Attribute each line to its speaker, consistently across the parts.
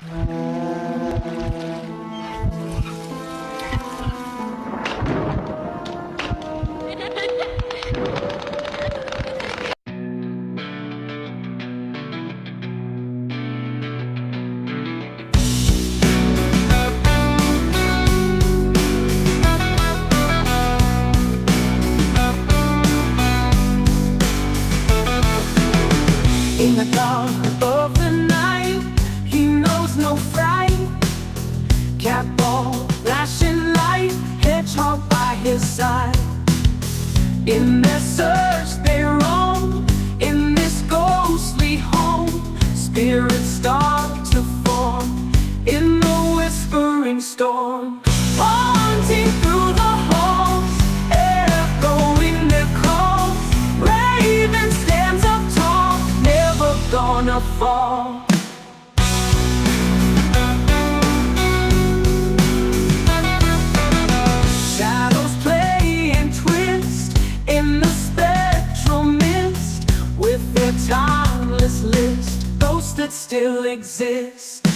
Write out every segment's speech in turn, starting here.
Speaker 1: In the dark of the night, he knows no fright. Cat ball, flashing light, hedgehog by his side. In their search they roam, in this ghostly home. Spirits start to form, in the whispering storm. Haunting through the halls, echoing their calls. Raven stands up tall, never gonna fall. Shadows play and twist in the spectral mist, with their timeless list, ghosts that still exist.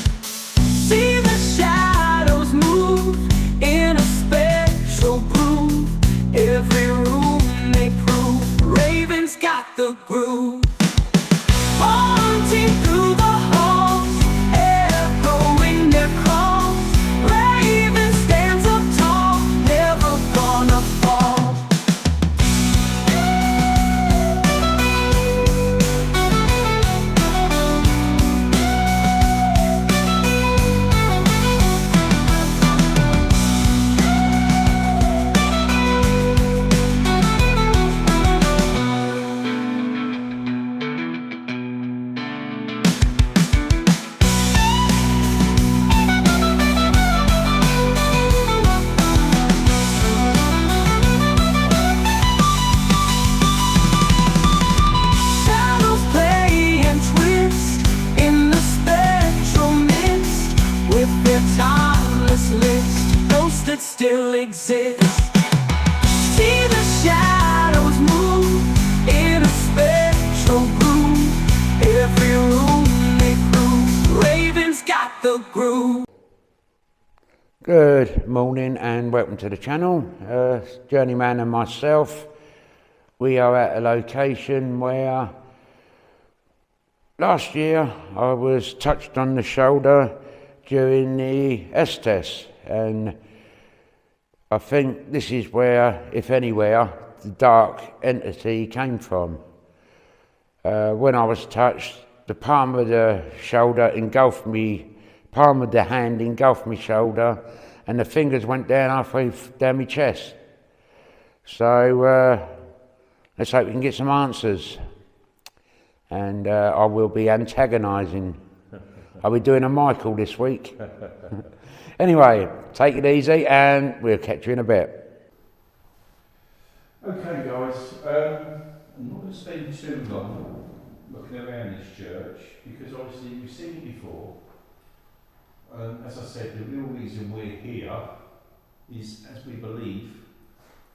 Speaker 1: See the shadows move in a spectral groove. Every room they prove, Raven's got the groove. Haunting through the halls, echoing their calls. Raven stands up tall, never gonna fall. Shadows play and twist in the spectral mist, with their timeless list, ghosts that still exist. See the shadows move in a spectral groove. Every room they prove, Raven's got the groove.
Speaker 2: Good morning and welcome to the channel. Journeyman and myself, we are at a location where last year I was touched on the shoulder during the estes, and I think this is where, if anywhere, the dark entity came from. When I was touched, the palm of the shoulder engulfed me, palm of the hand engulfed my shoulder, and the fingers went down halfway down my chest. So let's hope we can get some answers. And I will be antagonising. I'll be doing a Michael this week. Anyway, take it easy and we'll catch you in a bit.
Speaker 3: Okay guys, I'm not going to spend too long looking around this church because obviously we've seen it before. As I said, the real reason we're here is, as we believe,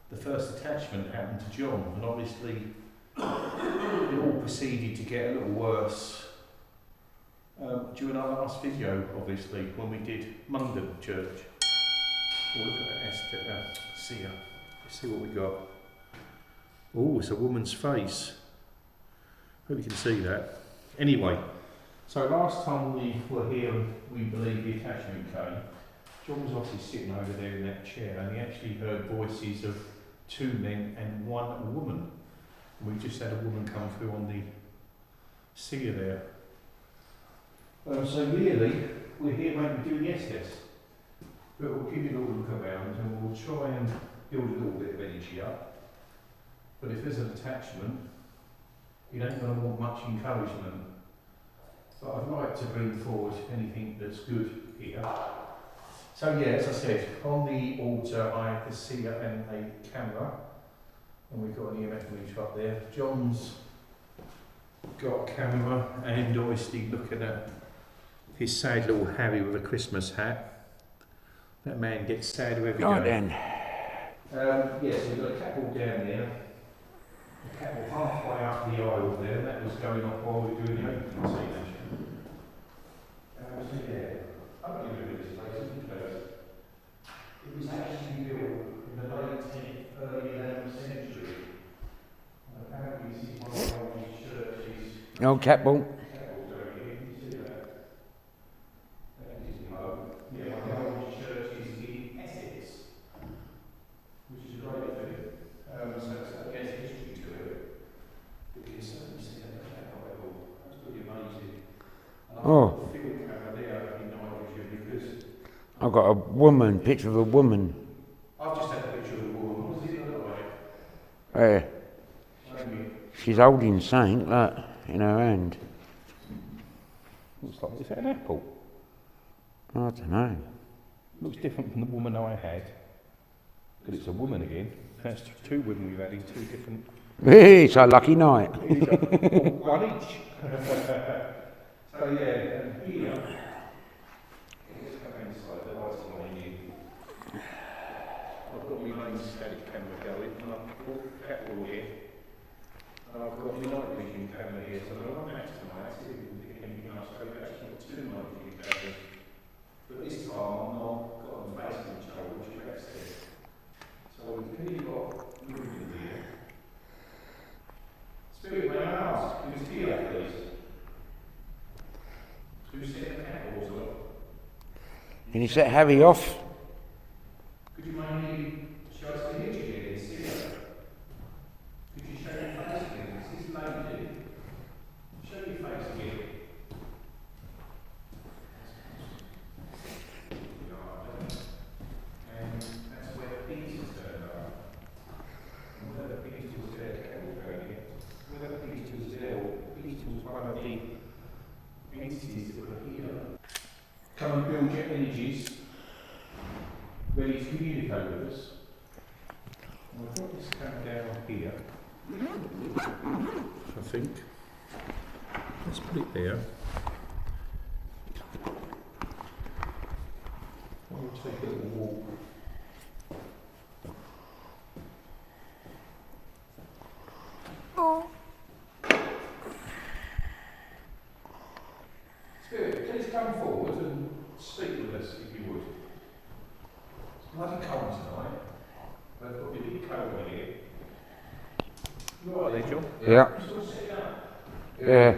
Speaker 3: the first attachment happened to John, and obviously it all proceeded to get a little worse during our last video, obviously, when we did London Church. Oh, look at that seer. Let's see what we got. Oh, it's a woman's face. Hope you can see that. Anyway, so last time we were here, we believe the attachment came. John was obviously sitting over there in that chair, and he actually heard voices of 2 men and 1 woman. And we just had a woman come through on the seer there. So really, we're here maybe doing the estes. But we'll give you a little look around and we'll try and build a little bit of energy up. But if there's an attachment, you ain't going to want much encouragement. But I'd like to bring forward anything that's good here. So yeah, as I said, on the altar I have the seer and a camera. And we've got an EMF meter up there. John's got a camera and obviously looking at his sad little Harry with a Christmas hat. That man gets sadder every day.
Speaker 2: Right then.
Speaker 3: Yeah, so we've got a catwalk down there. A catwalk halfway up the aisle there, and that was going off while we were doing the opening scene actually. So yeah. I don't remember this place, because it was actually built in the late 10th, early 11th century. And apparently this is one of the oldest churches.
Speaker 2: Oh, cat ball.
Speaker 3: Capitals over here, can you see that? That is the home. Yeah, one of the oldest churches in Essex, which is a great thing. So that gets history to it. But you can certainly see that Bible. That's pretty amazing. And I've
Speaker 2: Oh.
Speaker 3: got a field camera there in Nigeria because
Speaker 2: I've got a woman, picture of a woman.
Speaker 3: I've just had a picture of a woman. What does it look like?
Speaker 2: Uh,
Speaker 3: Show me.
Speaker 2: she's holding something, look, in her hand.
Speaker 4: Looks like, is that an apple?
Speaker 2: I don't know.
Speaker 4: Looks different from the woman I had. But it's a woman again. That's two women we've had in two different...
Speaker 2: It's a lucky night.
Speaker 4: One each.
Speaker 3: So yeah, and here, let's go inside, the lights are on you. I've got my main static camera going, and I've got petrol here. And I've got my night vision camera here, so when I'm back tonight, see if we can pick anything else up. I've actually got two night vision cameras. But this time I'm not got them facing each other, which is estes. So we've clearly got movement here. Spirit, may I ask, who's here, please? Who set the candles up?
Speaker 2: Can you set Harry off?
Speaker 3: Could you maybe show us the image again, seer? Could you show your face again? This is lady. Show your face again. And that's where Peter's turned up. And whether Peter was there, candles going in. Whether Peter was there, or Peter was one of the entities that were here. Come and build your energies, ready to communicate with us. And I've got this camera down here, I think. Let's put it there. We'll take a little walk. Spirit, please come forward and speak with us if you would. It's bloody cold tonight. They've got a big coat on here. You all right there, John?
Speaker 2: Yeah.
Speaker 3: You still sitting up?
Speaker 2: Yeah.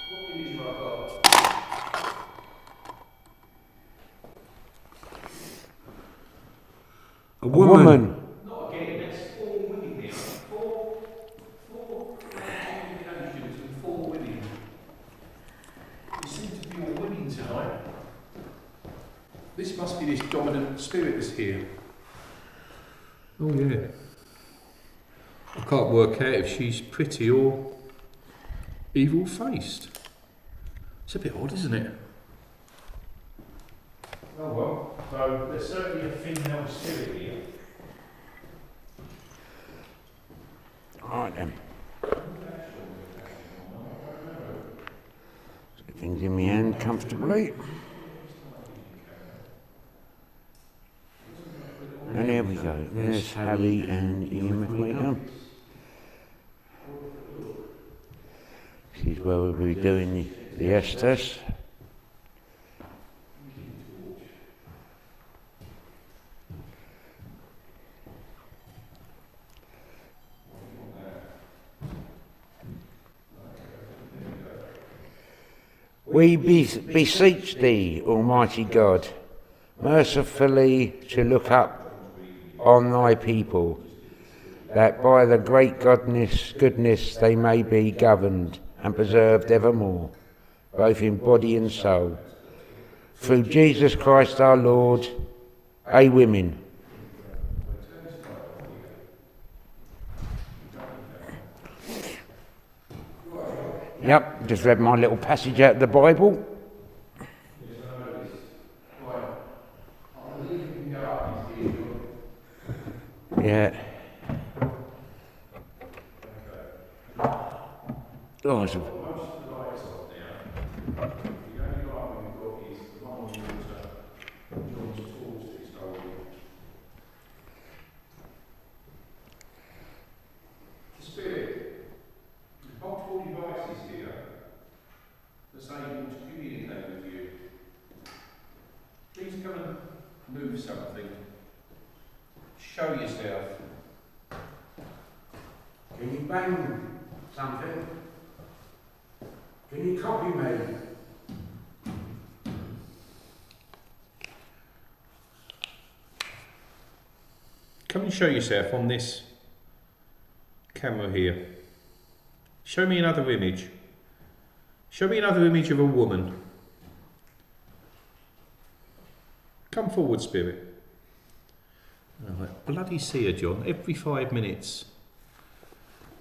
Speaker 3: What image have I got?
Speaker 2: A woman.
Speaker 3: Not again, that's four women now. Four communications and four women. You seem to be all women tonight. This must be this dominant spirit that's here. Oh yeah. I can't work out if she's pretty or evil faced. It's a bit odd, isn't it? Oh well, so there's certainly a female spirit here.
Speaker 2: Alright then. Get things in my hand comfortably. And there we go. There's Harry and Ian McMahon. This is where we'll be doing the estes. We beseech thee, Almighty God, mercifully to look up on thy people, that by the great goodness they may be governed and preserved evermore, both in body and soul. Through Jesus Christ our Lord, Amen. Yep, just read my little passage out of the Bible. Yeah. Oh, it's a...
Speaker 3: Spirit,
Speaker 2: Can you bang something? Can you copy me?
Speaker 4: Come and show yourself on this camera here. Show me another image. Show me another image of a woman. Come forward, spirit. Oh, that bloody seer, John, every 5 minutes.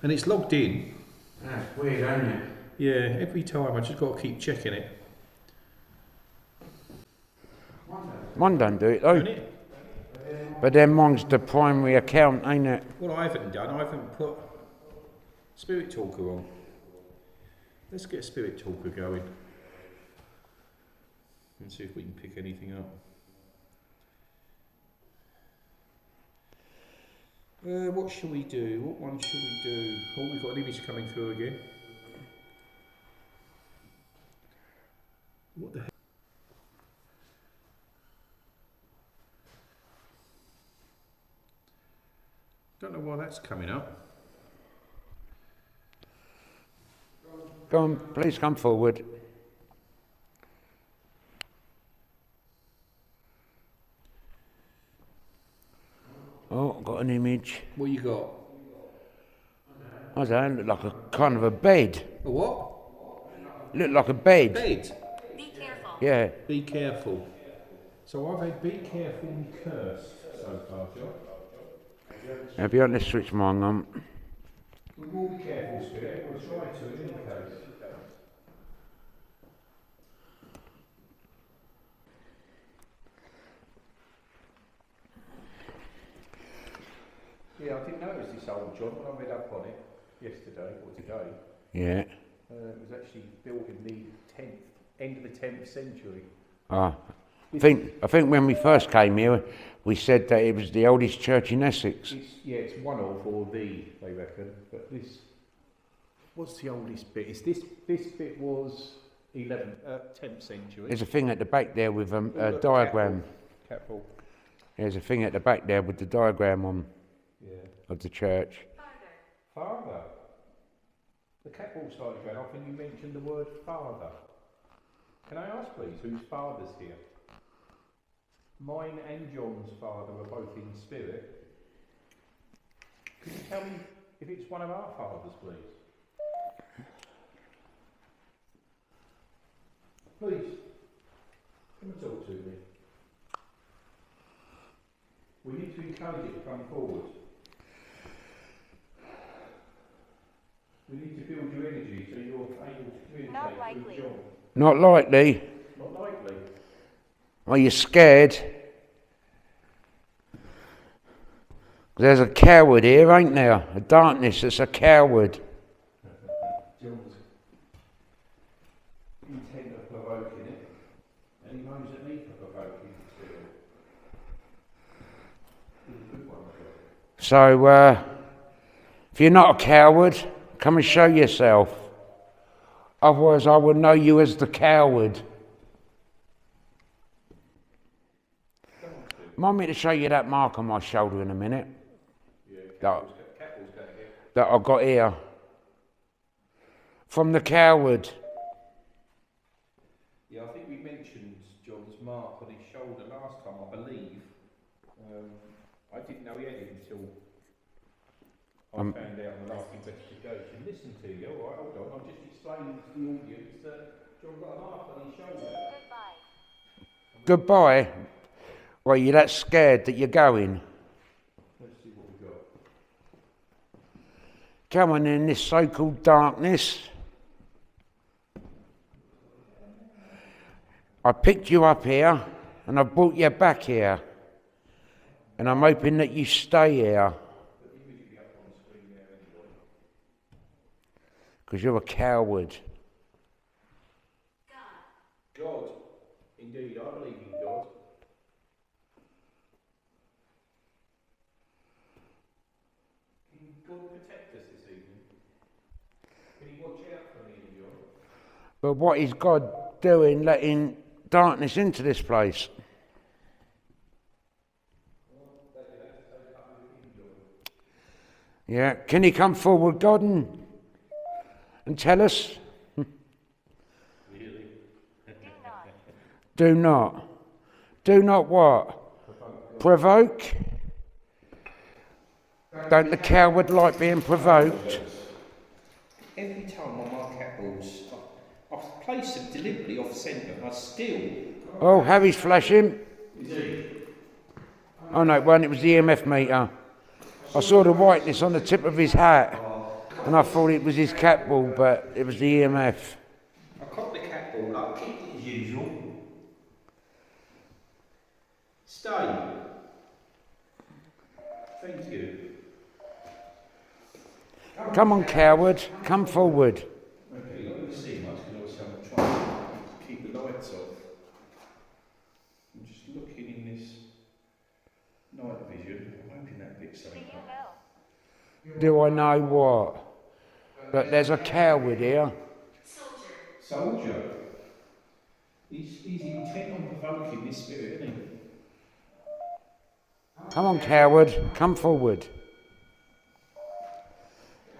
Speaker 4: And it's logged in.
Speaker 2: That's weird, ain't it?
Speaker 4: Yeah, every time. I just got to keep checking it.
Speaker 2: Mine don't do it though.
Speaker 4: Don't it?
Speaker 2: But then mine's the primary account, ain't it?
Speaker 4: What I haven't done, I haven't put Spirit Talker on. Let's get Spirit Talker going. And see if we can pick anything up. What shall we do? What one shall we do? Oh, we've got an image coming through again. What the heck? Don't know why that's coming up.
Speaker 2: Go on, please come forward. Oh, got an image.
Speaker 4: What you got?
Speaker 2: I don't know, look like a kind of a bed.
Speaker 4: A what?
Speaker 2: Look like a bed.
Speaker 4: Bed.
Speaker 5: Be careful.
Speaker 2: Yeah.
Speaker 4: Be careful. So I've had be careful and cursed so far, John.
Speaker 2: Now be honest, switch mine on.
Speaker 4: We will be careful, Spirit. We'll try to in any case. Yeah, I didn't notice this old John when I read up on it yesterday or today.
Speaker 2: Yeah.
Speaker 4: It was actually built in the end of the 10th century.
Speaker 2: Ah. I think when we first came here, we said that it was the oldest church in Essex.
Speaker 4: It's one of or the, they reckon. But this, what's the oldest bit? This bit was 10th century.
Speaker 2: There's a thing at the back there with a diagram.
Speaker 4: Catwalk.
Speaker 2: There's a thing at the back there with the diagram on of the church.
Speaker 4: Father. The catwalk started going off and you mentioned the word father. Can I ask please, whose father's here? Mine and John's father are both in spirit. Could you tell me if it's one of our fathers, please? Please, come and talk to me. We need to encourage it to come forward. We need to build your energy so you're able to communicate
Speaker 5: Not likely.
Speaker 4: with John.
Speaker 2: Not likely.
Speaker 4: Not likely.
Speaker 2: Are you scared? There's a coward here, ain't there? A darkness that's a coward.
Speaker 4: John's intent of provoking it, and he moans at me for provoking it too. He's a good one, John.
Speaker 2: So, if you're not a coward, come and show yourself. Otherwise, I will know you as the coward. Mind me to show you that mark on my shoulder in a minute? Yeah, that I got here. From the coward.
Speaker 4: Yeah, I think we mentioned John's mark on his shoulder last time, I believe. I didn't know he had it until I found out on the last investigation. Listen to you, alright, hold on, I'm just explaining to the audience that John got a mark on his shoulder.
Speaker 2: Goodbye. Well, you're that scared that you're going.
Speaker 4: Let's see what we got.
Speaker 2: Come on in this so-called darkness. I picked you up here and I brought you back here. And I'm hoping that you stay here. Because you're a coward.
Speaker 4: God, indeed, I believe in God. Can God protect us this evening? Can He watch out for me and John?
Speaker 2: But what is God doing letting darkness into this place? Yeah, can you come forward, God, and tell us?
Speaker 4: Really?
Speaker 2: Do not. Do not what? Provoke? Don't the coward like being provoked?
Speaker 4: Every time on my cat balls, I've placed them deliberately off centre and I still...
Speaker 2: Oh, Harry's flashing.
Speaker 3: Is he?
Speaker 2: Oh no, it wasn't, it was the EMF meter. I saw the whiteness on the tip of his hat and I thought it was his cat ball, but it was the EMF.
Speaker 4: I cocked the cat ball up, kicked it as usual. Stay. Thank you.
Speaker 2: Come on, coward, come forward.
Speaker 4: Okay, you're not going to see much because obviously I'm trying to keep the lights off. I'm just looking in this night vision. I'm hoping that picks something up.
Speaker 2: Do I know what? But there's a coward here.
Speaker 4: Soldier. He's intent on provoking this spirit, isn't he?
Speaker 2: Come on, coward, come forward.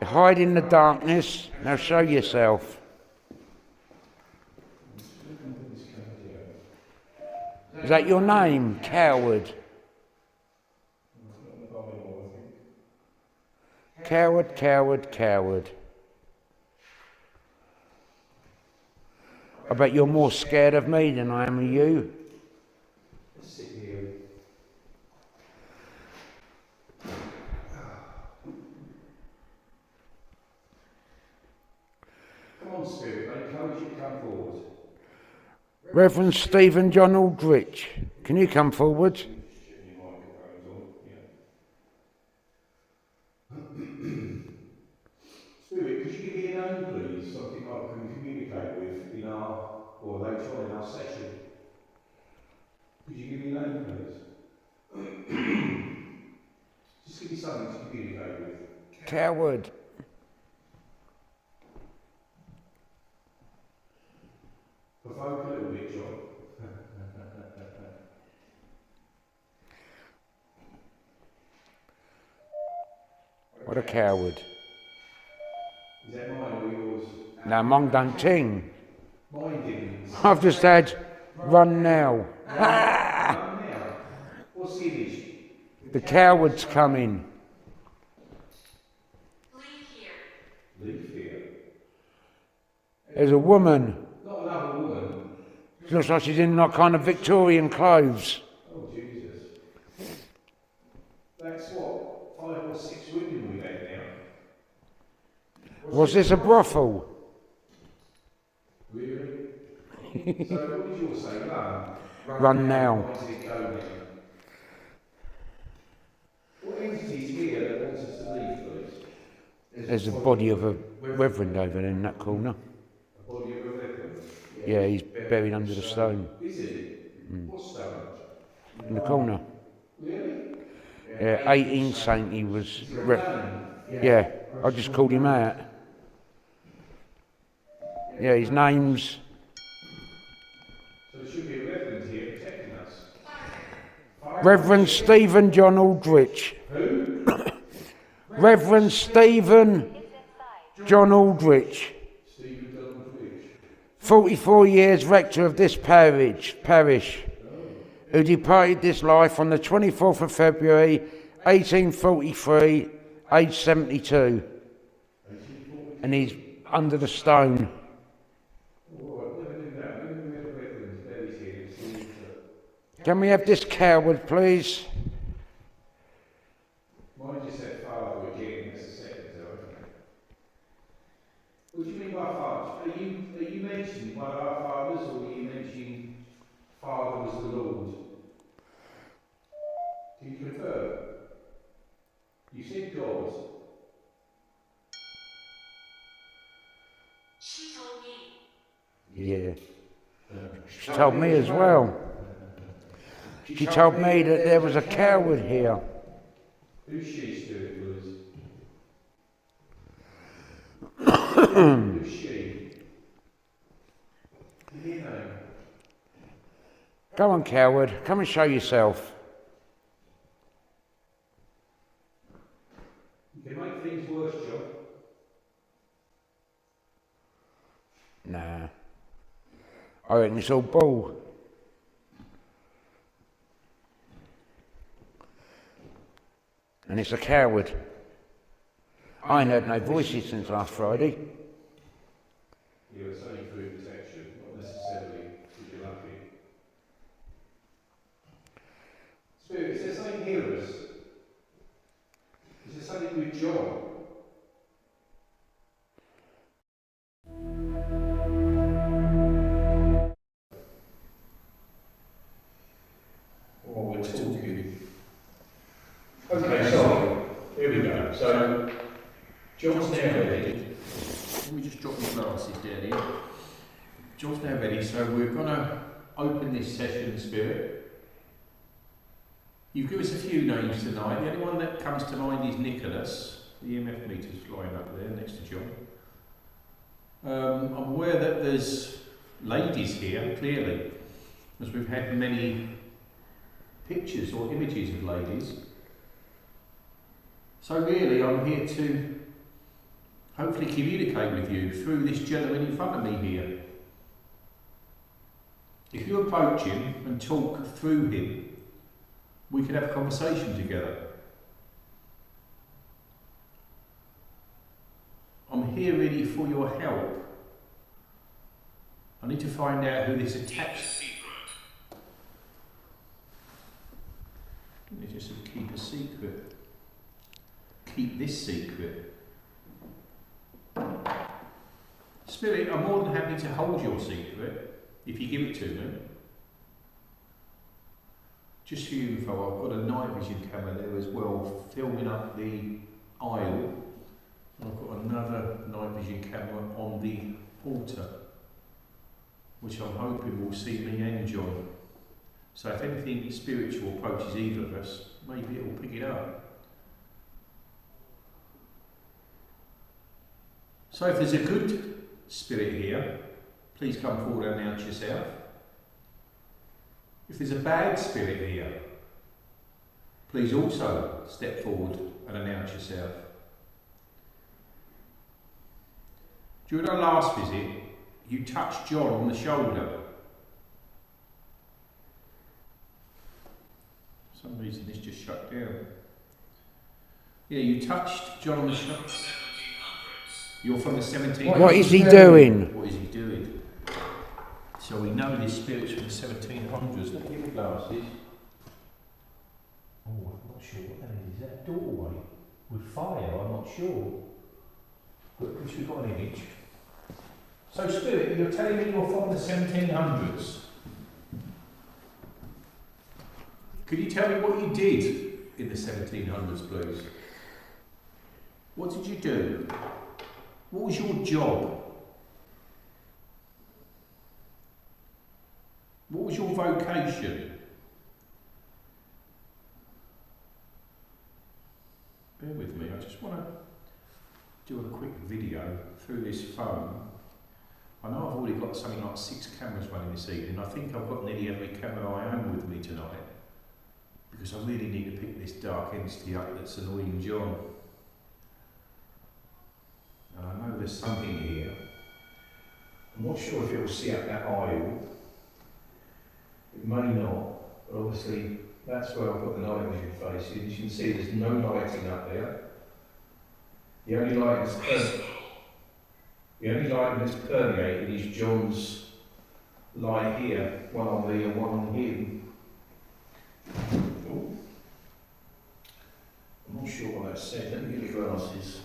Speaker 2: You hide in the darkness, now show yourself. Is that your name, coward? Coward, coward, coward. I bet you're more scared of me than I am of you.
Speaker 4: Let's sit here. Come on, spirit, I encourage you to come forward.
Speaker 2: Reverend Stephen John Aldrich, can you come forward?
Speaker 3: Spirit, could you give me a name, please? Something I can communicate with in our, or later on in our session. Could you give me a name, please? Just give me something to communicate with.
Speaker 2: Coward.
Speaker 3: Provoke a little bit, John.
Speaker 2: What a coward.
Speaker 3: Is that mine or yours?
Speaker 2: Now, mine don't ting.
Speaker 3: Mine didn't.
Speaker 2: I've just had run now.
Speaker 3: Run now. What's the image?
Speaker 2: The coward's coming.
Speaker 3: Leave here.
Speaker 2: There's a woman.
Speaker 3: Not another woman.
Speaker 2: She looks like she's in like kind of Victorian clothes.
Speaker 3: Oh, Jesus. That's what? 5 or 6 women we've had now.
Speaker 2: Was this a brothel?
Speaker 3: Really? So what did yours say? Run?
Speaker 2: Run now.
Speaker 3: Why did it go now? What entity's here that wants us to leave, please?
Speaker 2: There's the body of a reverend over there in that corner.
Speaker 3: A body of a reverend?
Speaker 2: Yeah, he's buried under the stone
Speaker 3: Is it? What stone?
Speaker 2: in the corner.
Speaker 3: Really?
Speaker 2: Yeah, 18 Saint he was. Yeah, I just called him out. Yeah, his name's.
Speaker 3: So there should be a reverend here protecting us.
Speaker 2: Reverend Stephen John Aldrich.
Speaker 3: Who?
Speaker 2: Reverend Stephen John Aldrich.
Speaker 3: Stephen Donald Rich.
Speaker 2: 44 years rector of this parish, who departed this life on the 24th of February 1843, aged 72. And he's under the stone. Can we have this coward, please?
Speaker 3: Mine just said father again, that's the second time. What do you mean by father? Are you mentioning one of our fathers, or are you mentioning father was the Lord? Can you confirm? You said God.
Speaker 1: She told me.
Speaker 2: Yeah. She told me as well. She told me that there was a coward here.
Speaker 3: Who's she, Stuart Willis? Who's she? You know.
Speaker 2: Go on, coward. Come and show yourself.
Speaker 3: You can make
Speaker 4: John?
Speaker 2: Nah. I reckon it's all bull. And it's a coward. I ain't heard no voices since last Friday.
Speaker 4: Yeah, it's only through detection, not necessarily because you're lucky. Spirit, is there something here with us? Is there something with John? Oh, we're talking. Okay, so here we go. So John's now ready. Let me just drop my glasses down here. John's now ready, so we're going to open this session, Spirit. You give us a few names tonight. The only one that comes to mind is Nicholas. The EMF meter's flying up there next to John. I'm aware that there's ladies here, clearly, as we've had many pictures or images of ladies. So really, I'm here to hopefully communicate with you through this gentleman in front of me here. If you approach him and talk through him, we could have a conversation together. I'm here really for your help. I need to find out who this attached. Let me just keep a secret. Keep this secret. Spirit, I'm more than happy to hold your secret if you give it to me. Just for your info, I've got a night vision camera there as well, filming up the aisle. And I've got another night vision camera on the altar, which I'm hoping will see me and John. So if anything spiritual approaches either of us, maybe it will pick it up. So if there's a good spirit here, please come forward and announce yourself. If there's a bad spirit here, please also step forward and announce yourself. During our last visit, you touched John on the shoulder. For some reason this just shut down. Yeah, you touched John on the shoulder. You're from the 1700s.
Speaker 2: What is he doing?
Speaker 4: What is he doing? So we know this spirit's from the 1700s. Let me get my glasses. Oh, I'm not sure what that is. Is that a doorway with fire? I'm not sure. But at least we've got an image. So, Spirit, you're telling me you're from the 1700s. Could you tell me what you did in the 1700s, please? What did you do? What was your job? What was your vocation? Bear with me, I just want to do a quick video through this phone. I know I've already got something like 6 cameras running this evening. I think I've got nearly every camera I own with me tonight, because I really need to pick this dark entity up that's annoying John. And I know there's something here. I'm not sure if it will see up that aisle. It may not, but obviously that's where I've got the night vision facing. You can see there's no lighting up there. The only light that's permeating is John's light here, one on me and one on him. Ooh. I'm not sure what that said. Let me get the glasses.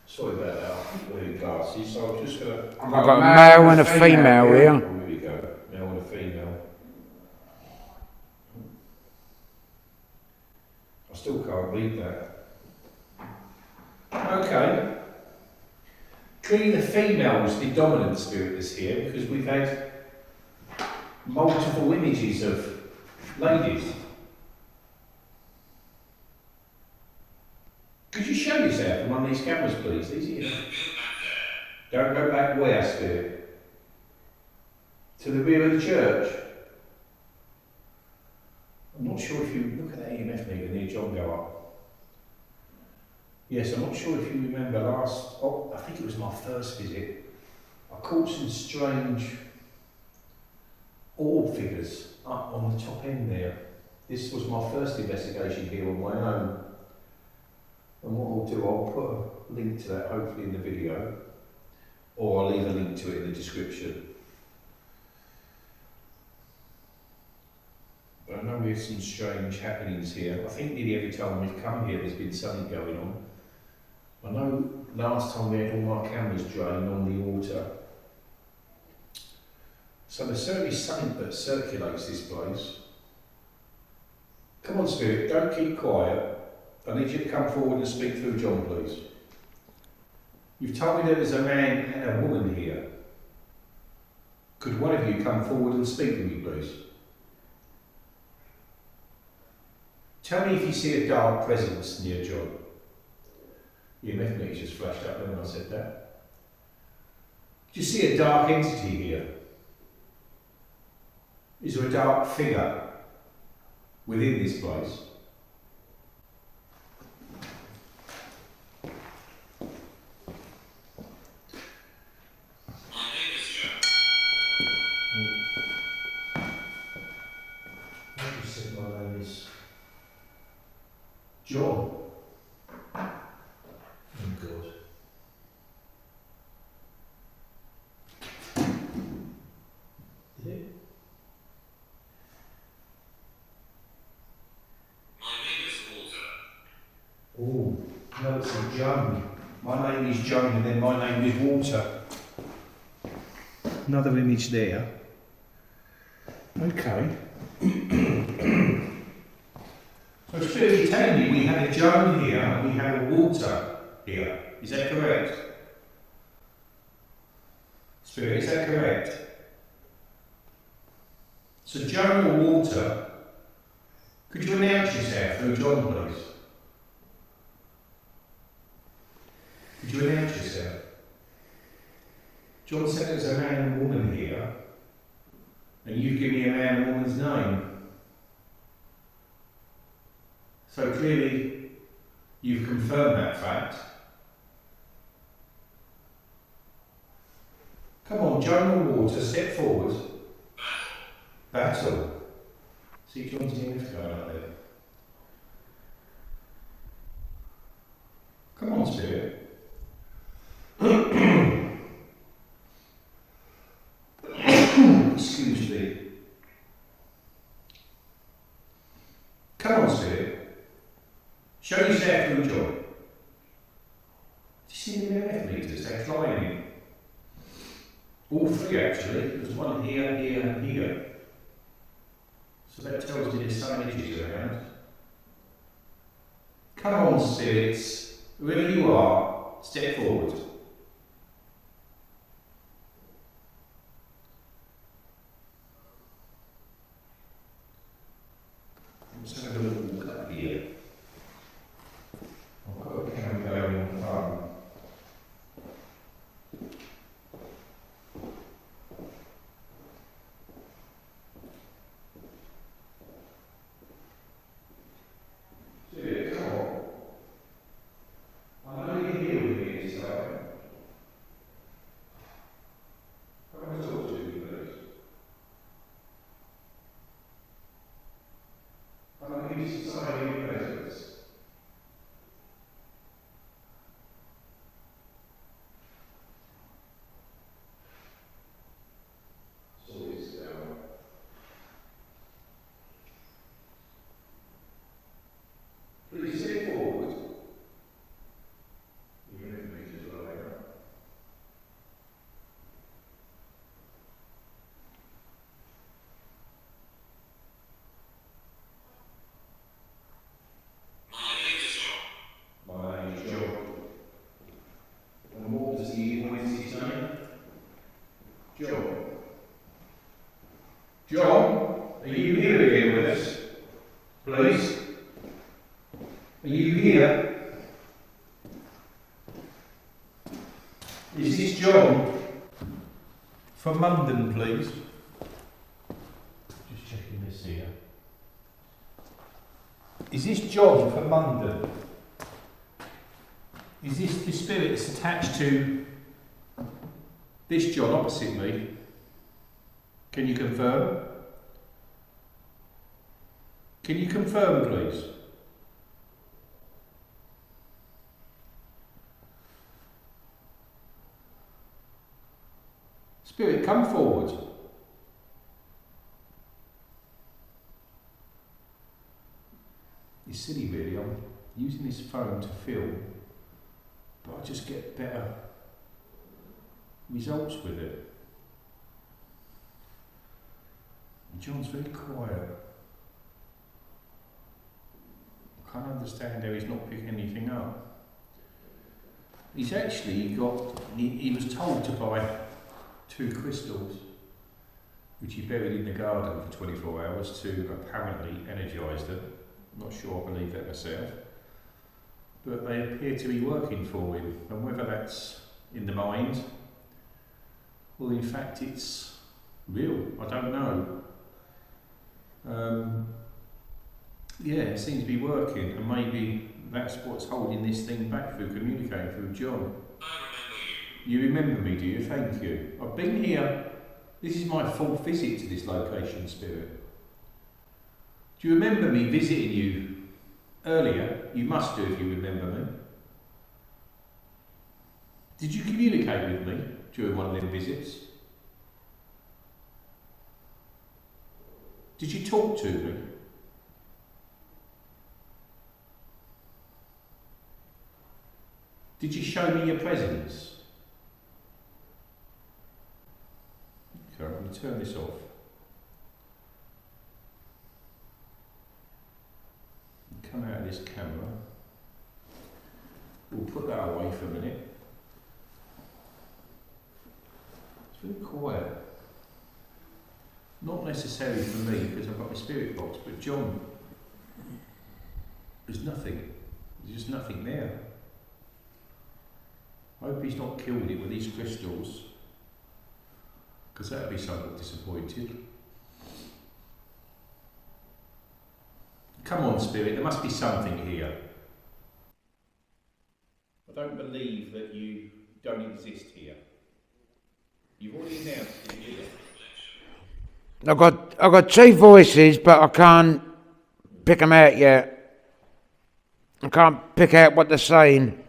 Speaker 4: Sorry about that, I keep wearing glasses, so I'm just going to...
Speaker 2: I've got a male and a female here.
Speaker 4: Oh, here we go, male and a female. I still can't read that. Okay. Clearly the female's the dominant spirit that's here, because we've had multiple images of ladies. Could you show yourself on one of these cameras, please? Don't go back where, Spirit? To the rear of the church? I'm not sure if you look at that EMF meter near John go up.
Speaker 3: Yes, I'm not sure if you remember I think it was my first visit, I caught some strange orb figures up on the top end there. This was my first investigation here on my own. And what I'll do, I'll put a link to that hopefully in the video, or I'll leave a link to it in the description. But I know there's some strange happenings here. I think nearly every time we've come here there's been something going on. I know last time we had all my cameras drained on the altar. So there's certainly something that circulates this place. Come on, Spirit, don't keep quiet. I need you to come forward and speak through John, please. You've told me there is a man and a woman here. Could one of you come forward and speak with me, please? Tell me if you see a dark presence near John. Your meter just flashed up when I said that. Do you see a dark entity here? Is there a dark figure within this place? John. Oh God. Did it?
Speaker 5: My name is Walter.
Speaker 3: Oh, no, it's a Joan. My name is Joan and then my name is Walter. Another image there. Okay. So Spirit, you're telling me we have a Joan here and we have a Walter here. Is that correct? Spirit, is that correct? So Joan or Walter, could you announce yourself through John, please? Could you announce yourself? John said there's a man and a woman here, and you've given me a man and woman's name. So clearly, you've confirmed that fact. Come on, Joan or Walter, step forward. Battle. See John's name going up there. Come on, Spirit. Excuse me. Come on, Spirit. Show yourself through John. Do you see the MF meters? They're flying. All three actually. There's one here, here, and here. So that tells me there's some energies around. Come on, spirits. Wherever you are, step forward. Let's have a little walk up here. I've got a camera going on the phone. Spirit, come on. I know you're here with me this time. Come and talk to me, please. I know you society in presence. Please step forward. You can make me as well later.
Speaker 5: My name is John.
Speaker 3: My name is John. And what was the Wednesday's name? John. John, are you here again with us? Please? Are you here? Is this John? From London, please. Just checking this here. Is this John from London?
Speaker 4: Is this the spirit that's attached to this John opposite me? Can you confirm? Can you confirm, please? Spirit, come forward. It's silly really, I'm using this phone to film, but I just get better results with it. And John's very quiet. I can't understand how he's not picking anything up. He's actually got, he was told to buy 2 crystals, which he buried in the garden for 24 hours to apparently energise them. I'm not sure I believe that myself. But they appear to be working for him, and whether that's in the mind or in fact it's real, I don't know. Yeah, it seems to be working, and maybe that's what's holding this thing back through communicating through John.
Speaker 5: I remember you.
Speaker 4: You remember me, do you? Thank you. I've been here, this is my 4th visit to this location, Spirit. Do you remember me visiting you earlier? You must do if you remember me. Did you communicate with me during one of them visits? Did you talk to me? Did you show me your presence? Okay, I'm going to turn this off. Come out of this camera. We'll put that away for a minute. It's very quiet. Not necessarily for me because I've got my spirit box, but John, there's nothing. There's just nothing there. I hope he's not killed it with these crystals, because that would be somewhat disappointed. Come on, Spirit, there must be something here. I don't believe that you don't exist here. You've already announced that you're here.
Speaker 2: I've got 2 voices, but I can't pick them out yet. I can't pick out what they're saying.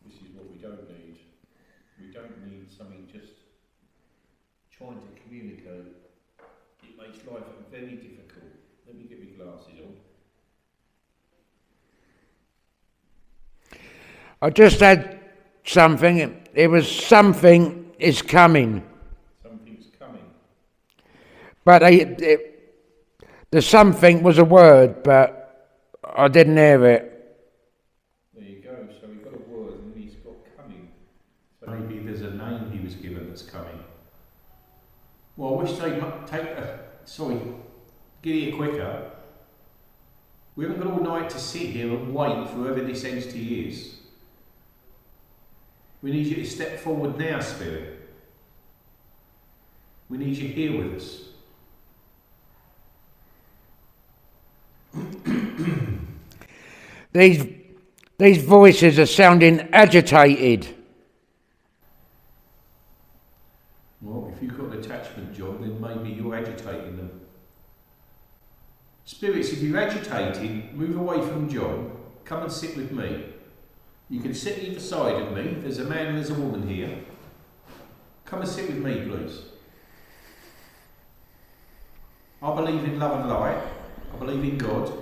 Speaker 4: This is what we don't need. We don't need something just trying to communicate. It makes life very difficult. Let me get my glasses on.
Speaker 2: I just had something. It was something is coming.
Speaker 4: Something's coming.
Speaker 2: But the something was a word, but I didn't hear it.
Speaker 4: There you go. So we've got a word and then he's got coming. So maybe there's a name he was given that's coming. Well, I wish they'd get here quicker. We haven't got all night to sit here and wait for whoever this entity is. We need you to step forward now, Spirit. We need you here with us.
Speaker 2: These voices are sounding agitated.
Speaker 4: Well, if you've got an attachment, John, then maybe you're agitating them. Spirits, if you're agitated, move away from John. Come and sit with me. You can sit either side of me. There's a man and there's a woman here. Come and sit with me, please. I believe in love and light. I believe in God.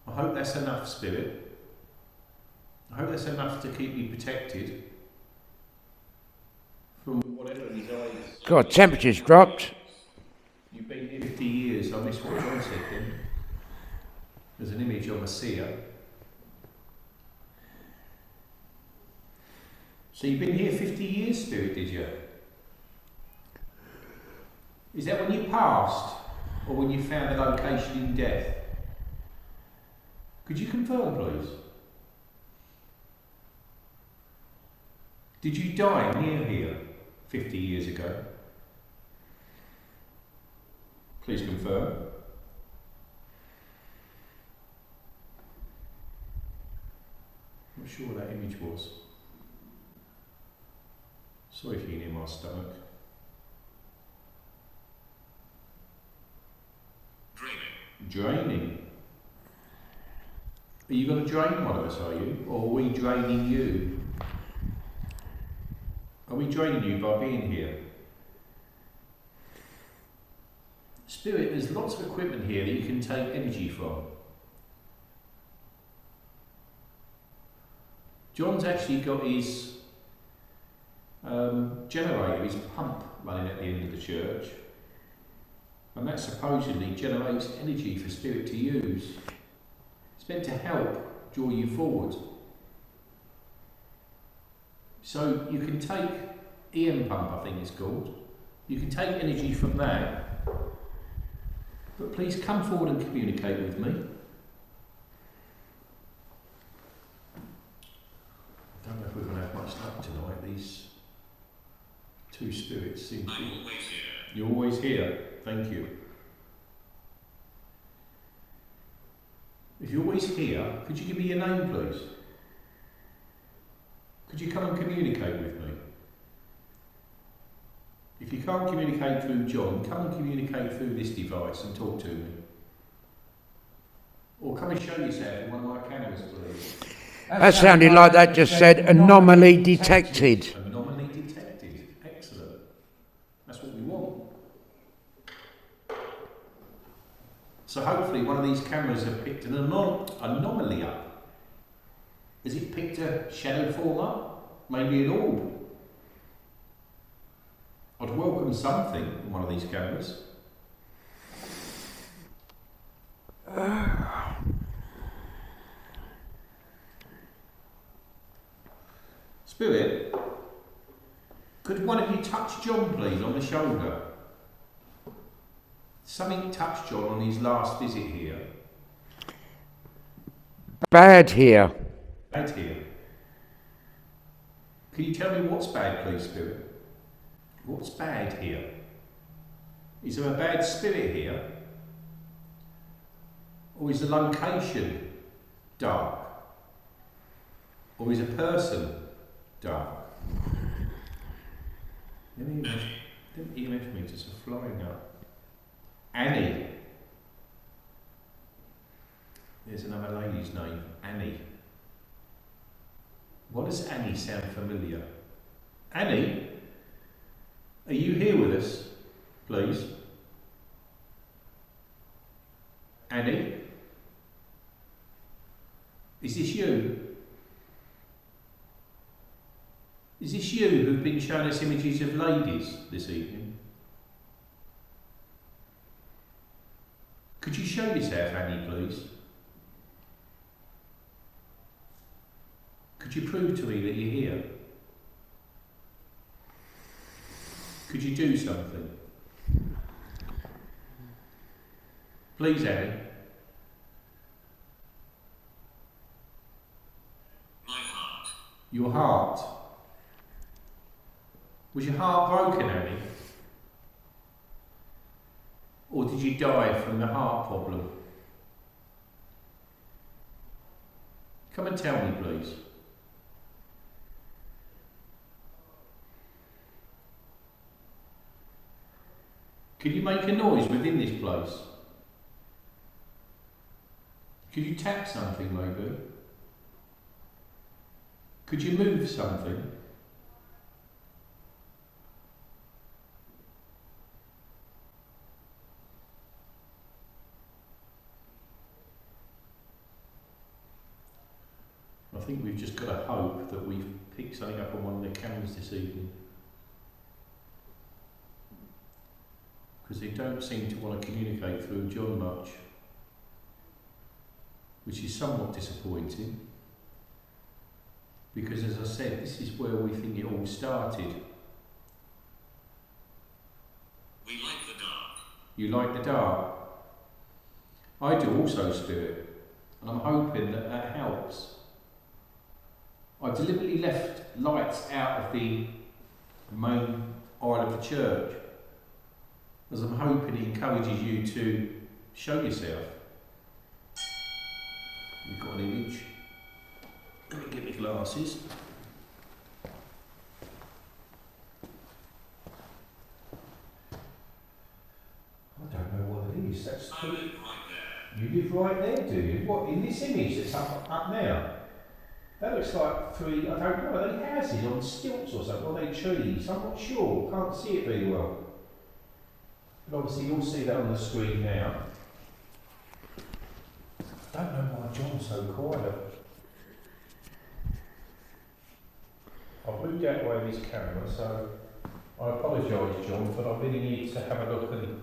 Speaker 4: I hope that's enough, Spirit. I hope that's enough to keep me protected from whatever these eyes.
Speaker 2: God, temperature's dropped.
Speaker 4: You've been here 50 years. I miss what John said then. There's an image of a seer. So you've been here 50 years, Spirit, did you? Is that when you passed, or when you found the location in death? Could you confirm, please? Did you die near here 50 years ago? Please confirm. I'm sure that image was. Sorry if you can hear my stomach. Draining. Are you going to drain one of us, are you? Or are we draining you? Are we draining you by being here? Spirit, there's lots of equipment here that you can take energy from. John's actually got his generator, his pump running at the end of the church. And that supposedly generates energy for Spirit to use. It's meant to help draw you forward. So you can take EM pump, I think it's called. You can take energy from that. But please come forward and communicate with me. I don't know if we're going to have much luck tonight. These two spirits seem to be...
Speaker 5: I'm always here.
Speaker 4: You're always here. Thank you. If you're always here, could you give me your name, please? Could you come and communicate with me? If you can't communicate through John, come and communicate through this device and talk to me. Or come and show yourself in one of my cameras, please.
Speaker 2: That sounded like that just said anomaly detected.
Speaker 4: Anomaly detected. Excellent. That's what we want. So hopefully one of these cameras have picked an anomaly up. Has it picked a shadow form up? Maybe an orb? I'd welcome something in one of these cameras. Spirit, could one of you touch John, please, on the shoulder? Something touched John on his last visit here.
Speaker 2: Bad here.
Speaker 4: Bad here. Can you tell me what's bad, please, Spirit? What's bad here? Is there a bad spirit here? Or is the location dark? Or is a person dark? Let me imagine me just flying up. Annie. There's another lady's name, Annie. Why does Annie sound familiar? Annie? Are you here with us, please? Annie? Is this you? Is this you who've been showing us images of ladies this evening? Could you show yourself, Annie, please? Could you prove to me that you're here? Could you do something? Please, Annie.
Speaker 5: My heart.
Speaker 4: Your heart. Was your heart broken, Annie? Or did you die from the heart problem? Come and tell me, please. Could you make a noise within this place? Could you tap something, maybe? Could you move something? I think we've just got to hope that we've picked something up on one of the cameras this evening. Because they don't seem to want to communicate through John much, which is somewhat disappointing, because as I said, this is where we think it all started.
Speaker 5: We like the dark.
Speaker 4: You like the dark? I do also, Spirit, and I'm hoping that that helps. I deliberately left lights out of the main aisle of the church, as I'm hoping it encourages you to show yourself. You've got an image. Let me get my glasses. I don't know what it is. That's
Speaker 5: I live right there.
Speaker 4: You live right there, do you? What, in this image that's up now? That looks like three, I don't know, are they houses on stilts or something? Or are they trees? I'm not sure. Can't see it very well. But obviously you'll see that on the screen now. I don't know why John's so quiet. I've moved out away this camera, so I apologise, John, but I really need to have a look and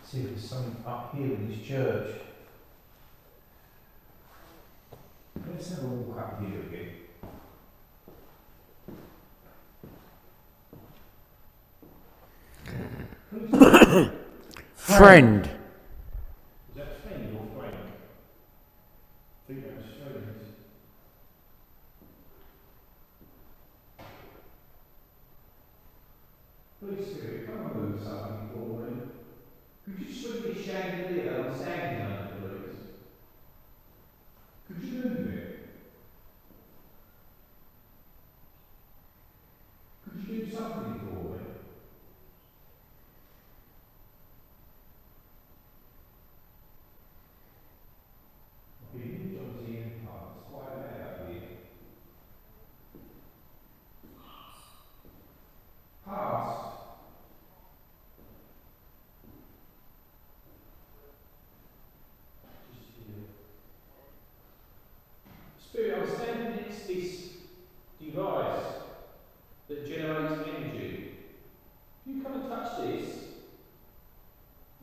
Speaker 4: see if there's something up here in this church. Let's have a walk up here again.
Speaker 2: Friend.
Speaker 4: Is that friend or Frank? I think that's friend. Please, Spirit, come and move something for me. Could you swing this chandelier I'm standing under, please? Could you move it? Could you do something for me? I've been in John's ear part. It's quite loud here. Past. Spirit, I'm standing next to this device that generates energy. If you come and touch this,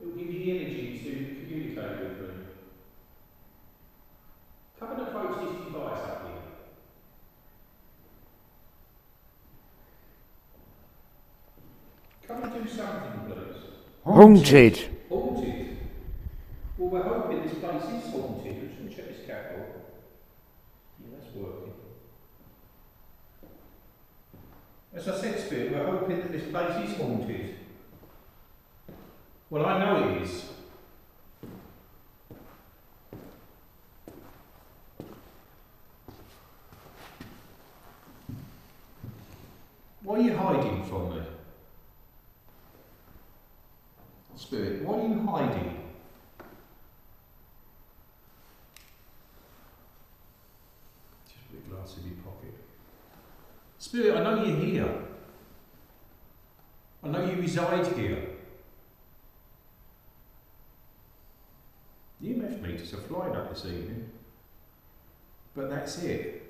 Speaker 4: it will give you the energy to communicate with me. Come and approach this device up here. Come and do something, please.
Speaker 2: Haunted.
Speaker 4: Haunted? Well, we're hoping this place is haunted. I'm just going to check this catalogue. Yeah, that's working. As I said, Spirit, we're hoping that this place is haunted. Well, I know it is. Why are you hiding from me? Spirit, why are you hiding? Just put a glass in your pocket. Spirit, I know you're here. I know you reside here. The EMF meters are flying up this evening. But that's it.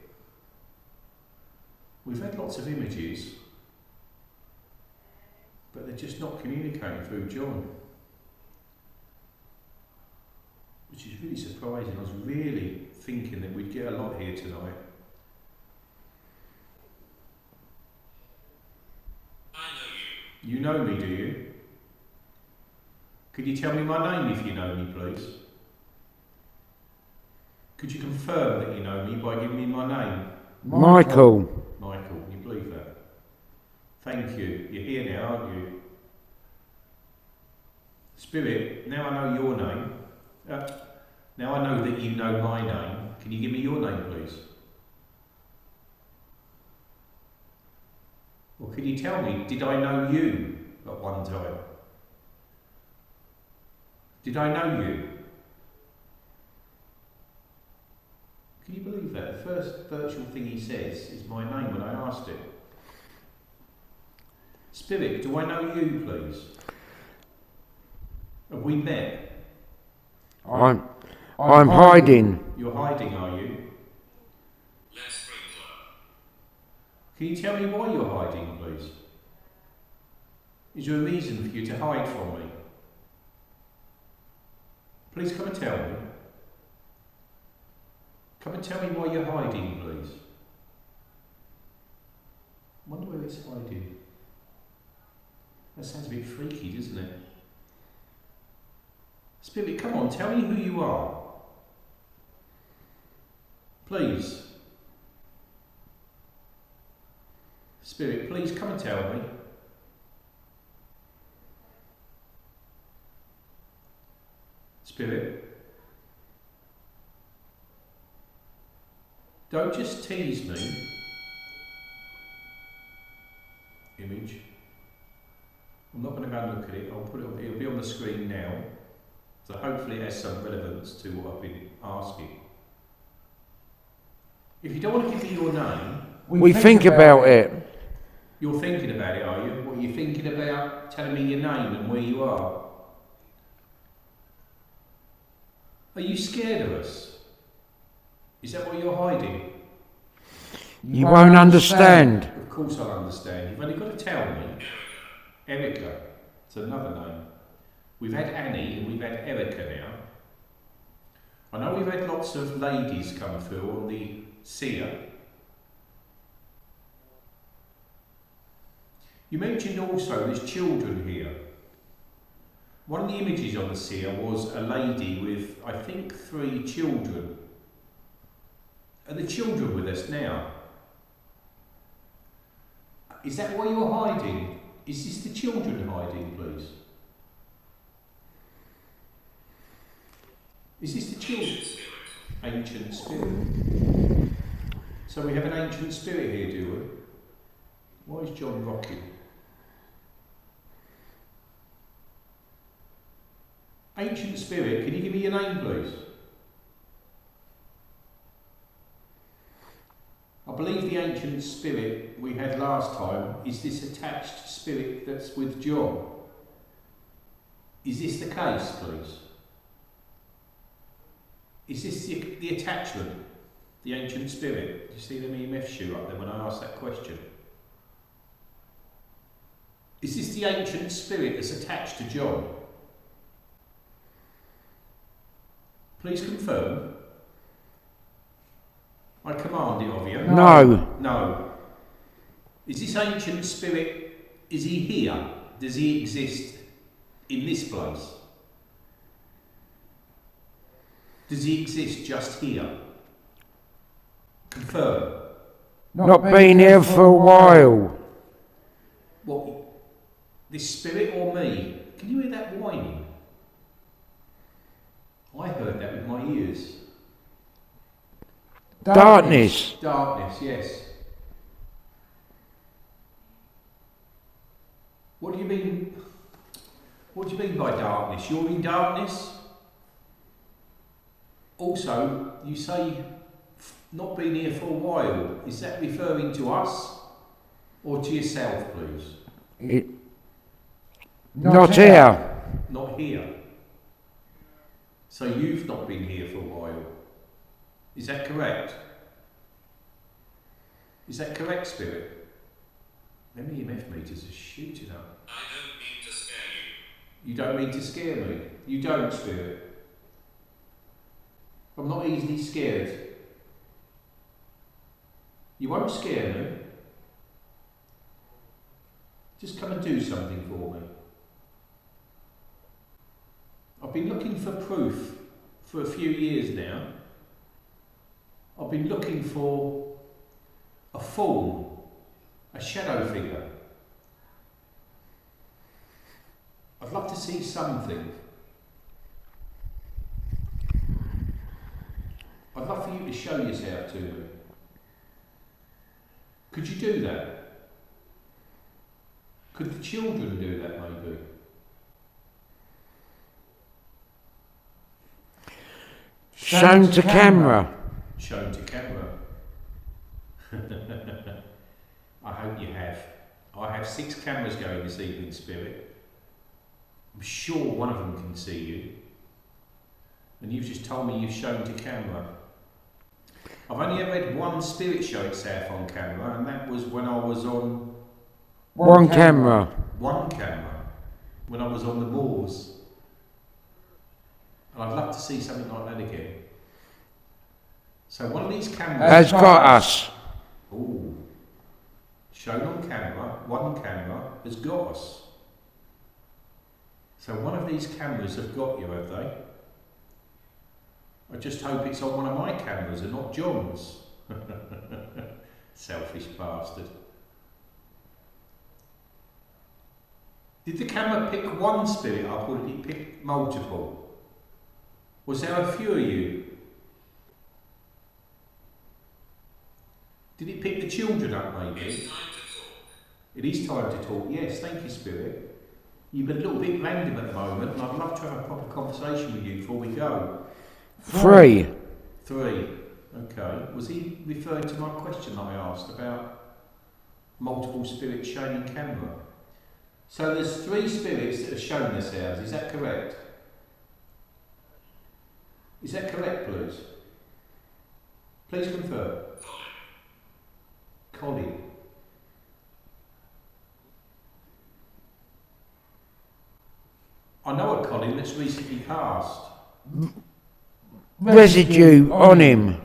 Speaker 4: We've had lots of images, but they're just not communicating through John. Which is really surprising. I was really thinking that we'd get a lot here tonight.
Speaker 5: I know you.
Speaker 4: You know me, do you? Could you tell me my name if you know me, please? Could you confirm that you know me by giving me my name?
Speaker 2: Michael.
Speaker 4: Michael, can you believe that? Thank you. You're here now, aren't you? Spirit, now I know your name. Now I know that you know my name. Can you give me your name, please? Or can you tell me, did I know you at one time? Did I know you? Can you believe that? The first virtual thing he says is my name when I asked him. Spirit, do I know you, please? Have we met?
Speaker 2: I'm hiding.
Speaker 4: You're hiding, are you?
Speaker 5: Let's sprinkler.
Speaker 4: Can you tell me why you're hiding, please? Is there a reason for you to hide from me? Please come and tell me. Come and tell me why you're hiding, please. I wonder where it's hiding. That sounds a bit freaky, doesn't it? Spirit, come on, tell me who you are. Please. Spirit, please come and tell me. Spirit. Don't just tease me. Image. I'm not going to go and look at it. I'll put it on, it'll be on the screen now. So hopefully it has some relevance to what I've been asking. If you don't want to give me your name,
Speaker 2: We think about it.
Speaker 4: you're thinking about it, are you? What are you thinking about? Telling me your name and where you are? Are you scared of us? Is that what you're hiding?
Speaker 2: You won't understand.
Speaker 4: Of course I'll understand. You've only got to tell me. Erica. It's another name. We've had Annie and we've had Erica now. I know we've had lots of ladies come through on the seer. You mentioned also there's children here. One of the images on the seer was a lady with, I think, 3 children. Are the children with us now? Is that why you're hiding? Is this the children hiding, please? Is this the children? Ancient spirit. So we have an ancient spirit here, do we? Why is John rocking? Ancient spirit, can you give me your name, please? I believe the ancient spirit we had last time is this attached spirit that's with John. Is this the case, please? Is this the attachment, the ancient spirit? Do you see the EMF shoe up there when I asked that question? Is this the ancient spirit that's attached to John? Please confirm. I command it of you.
Speaker 2: No.
Speaker 4: No. Is this ancient spirit, is he here? Does he exist in this place? Does he exist just here? Confirm.
Speaker 2: Not been here for a while.
Speaker 4: What? This spirit or me? Can you hear that whining? I heard that with my ears.
Speaker 2: Darkness.
Speaker 4: Darkness, yes. What do you mean? What do you mean by darkness? You're in darkness? Also, you say not been here for a while. Is that referring to us or to yourself, please?
Speaker 2: Not here.
Speaker 4: Not here. So you've not been here for a while. Is that correct? Is that correct, Spirit? Them EMF meters are shooting up.
Speaker 5: I don't mean to scare you.
Speaker 4: You don't mean to scare me. You don't, Spirit. I'm not easily scared. You won't scare me. Just come and do something for me. I've been looking for proof for a few years now. I've been looking for a form, a shadow figure. I'd love to see something. I'd love for you to show yourself to me. Could you do that? Could the children do that, maybe?
Speaker 2: Shown to camera.
Speaker 4: Shown to camera. I hope you have. I have 6 cameras going this evening, Spirit. I'm sure one of them can see you. And you've just told me you've shown to camera. I've only ever had one spirit show itself on camera, and that was when I was on...
Speaker 2: One camera.
Speaker 4: One camera. When I was on the moors. And I'd love to see something like that again. So one of these cameras...
Speaker 2: Has got us.
Speaker 4: Ooh. Shown on camera, one camera has got us. So one of these cameras have got you, have they? I just hope it's on one of my cameras and not John's. Selfish bastard. Did the camera pick one spirit up or did it pick multiple? Was there a few of you? Did it pick the children up, maybe?
Speaker 5: It's time to talk.
Speaker 4: It is time to talk. Yes, thank you, Spirit. You've been a little bit random at the moment, and I'd love to have a proper conversation with you before we go.
Speaker 2: 3.
Speaker 4: 3. Okay. Was he referring to my question that I asked about multiple spirits shown in camera? So there's 3 spirits that have shown themselves. Is that correct? Is that correct, please? Please confirm. Colin. I know a Colin that's recently passed.
Speaker 2: Residue on him.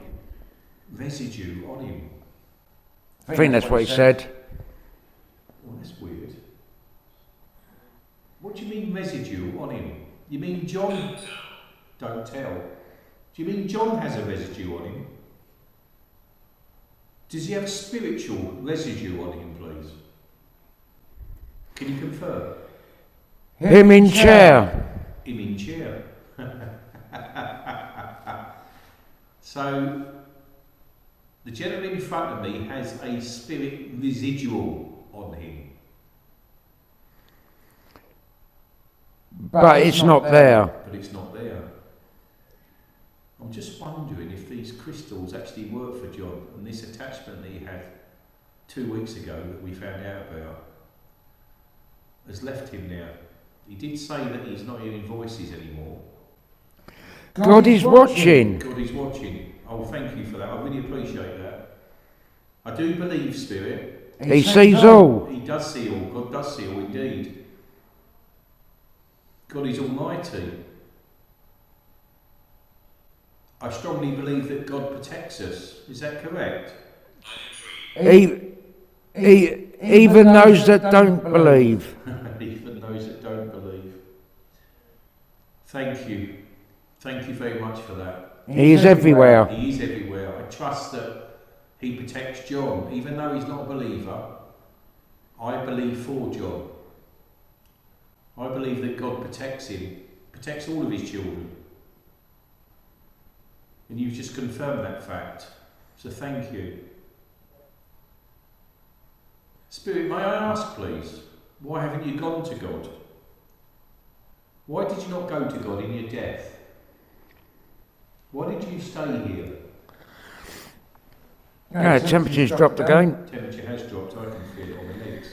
Speaker 4: Residue on him.
Speaker 2: I think that's what he said.
Speaker 4: Oh, that's weird. What do you mean residue on him? You mean John? Don't tell. Do you mean John has a residue on him? Does he have spiritual residue on him, please? Can you confirm?
Speaker 2: Him in chair.
Speaker 4: Him in chair. So, the gentleman in front of me has a spirit residual on him.
Speaker 2: But it's not there.
Speaker 4: But it's not there. I'm just wondering if these crystals actually work for John, and this attachment that he had 2 weeks ago that we found out about has left him now. He did say that he's not hearing voices anymore.
Speaker 2: God is watching.
Speaker 4: God is watching. Oh, thank you for that. I really appreciate that. I do believe, Spirit.
Speaker 2: He sees all.
Speaker 4: He does see all. God does see all indeed. God is almighty. I strongly believe that God protects us. Is that correct?
Speaker 2: Even those that don't believe.
Speaker 4: Even those that don't believe. Thank you. Thank you very much for that.
Speaker 2: He is everywhere.
Speaker 4: He is everywhere. I trust that he protects John. Even though he's not a believer, I believe for John. I believe that God protects him, protects all of his children. And you've just confirmed that fact. So thank you. Spirit, may I ask, please, why haven't you gone to God? Why did you not go to God in your death? Why did you stay here?
Speaker 2: Temperature's dropped again.
Speaker 4: Temperature has dropped, I can feel it on my legs.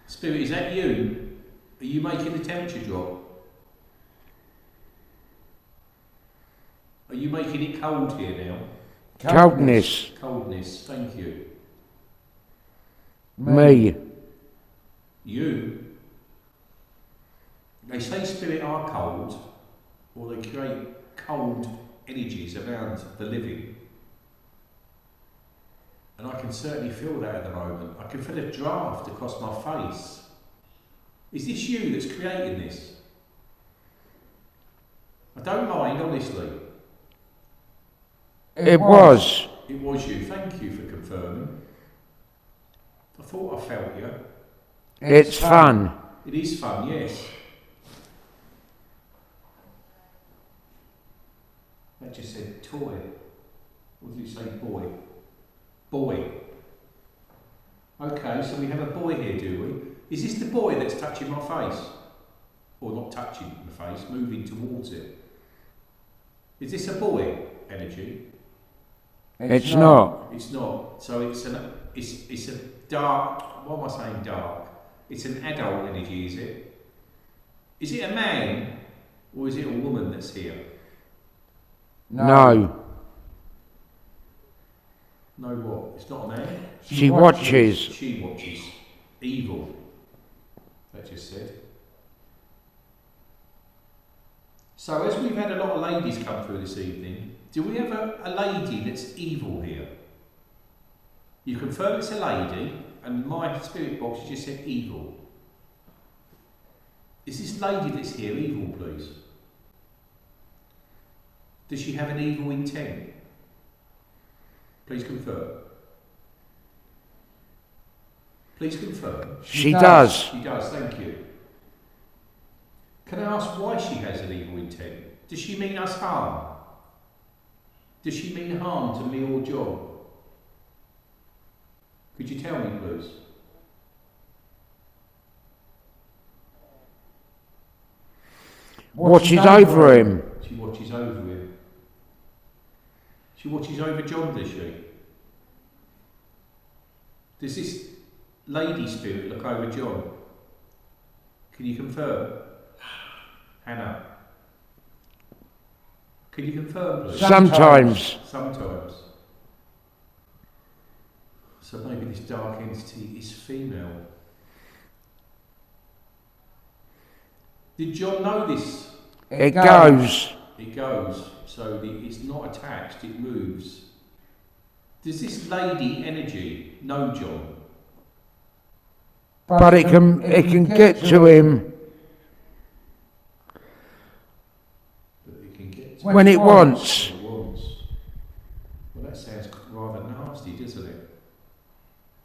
Speaker 4: Spirit, is that you? Are you making the temperature drop? Are you making it cold here now?
Speaker 2: Coldness.
Speaker 4: Coldness, thank you.
Speaker 2: Me.
Speaker 4: You. They say spirit are cold, or they create cold energies around the living. And I can certainly feel that at the moment. I can feel a draft across my face. Is this you that's creating this? I don't mind, honestly.
Speaker 2: It was.
Speaker 4: It was you. Thank you for confirming. I thought I felt you.
Speaker 2: It's fun.
Speaker 4: It is fun, yes. That just said toy. What did it say? Boy. Boy. Okay, so we have a boy here, do we? Is this the boy that's touching my face? Or not touching the face, moving towards it? Is this a boy energy?
Speaker 2: It's not.
Speaker 4: It's not. So it's a dark. What am I saying? Dark. It's an adult energy, is it? Is it a man or is it a woman that's here?
Speaker 2: No.
Speaker 4: No, what? It's not a man.
Speaker 2: She watches.
Speaker 4: She watches. Evil. That just said. So as we've had a lot of ladies come through this evening, do we have a lady that's evil here? You confirm it's a lady, and my spirit box just said evil. Is this lady that's here evil, please? Does she have an evil intent? Please confirm. Please confirm.
Speaker 2: She does.
Speaker 4: She does, thank you. Can I ask why she has an evil intent? Does she mean us harm? Does she mean harm to me or John? Could you tell me, please?
Speaker 2: Watches over him.
Speaker 4: She watches over him. She watches over John, does she? Does this lady spirit look over John? Can you confirm? Hannah. Can you confirm, please?
Speaker 2: Sometimes.
Speaker 4: Sometimes. So maybe this dark entity is female. Did John know this?
Speaker 2: It goes.
Speaker 4: It goes, so it's not attached, it moves. Does this lady energy know John?
Speaker 2: But it can get to him
Speaker 4: That it can get
Speaker 2: when it wants.
Speaker 4: It wants. Well, that sounds rather nasty, doesn't it?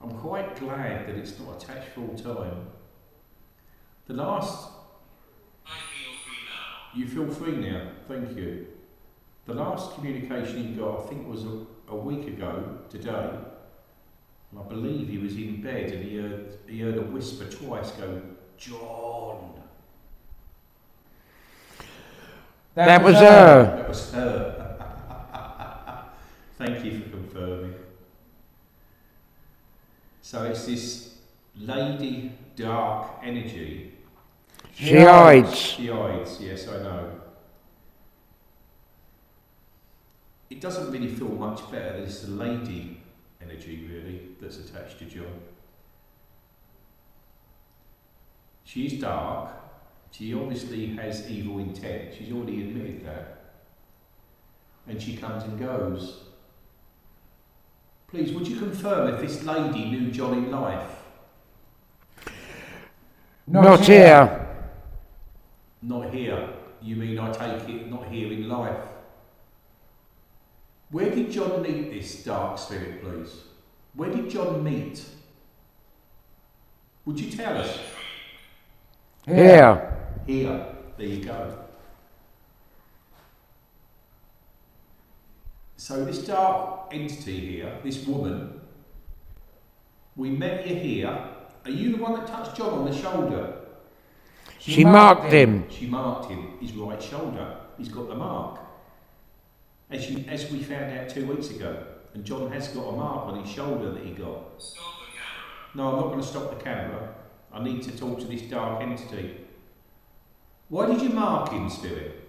Speaker 4: I'm quite glad that it's not attached full time. The last...
Speaker 5: I feel free now.
Speaker 4: You feel free now, thank you. The last communication he got, I think, was a week ago today. And I believe he was in bed and he heard a whisper twice go, John.
Speaker 2: That was her.
Speaker 4: That was her. Thank you for confirming. So it's this lady dark energy.
Speaker 2: She hides.
Speaker 4: She hides, yes, I know. It doesn't really feel much better that it's the lady energy, really, that's attached to John. She's dark. She obviously has evil intent. She's already admitted that. And she comes and goes. Please, would you confirm if this lady knew John in life?
Speaker 2: Not here.
Speaker 4: Not here. You mean, I take it, not here in life? Where did John meet this dark spirit, please? Where did John meet? Would you tell us?
Speaker 2: Here.
Speaker 4: Here. There you go. So this dark entity here, this woman, we met you here. Are you the one that touched John on the shoulder?
Speaker 2: She marked him.
Speaker 4: She marked him, his right shoulder. He's got the mark. As we found out 2 weeks ago. And John has got a mark on his shoulder that he got.
Speaker 5: Stop the camera.
Speaker 4: No, I'm not going to stop the camera. I need to talk to this dark entity. Why did you mark him, Spirit?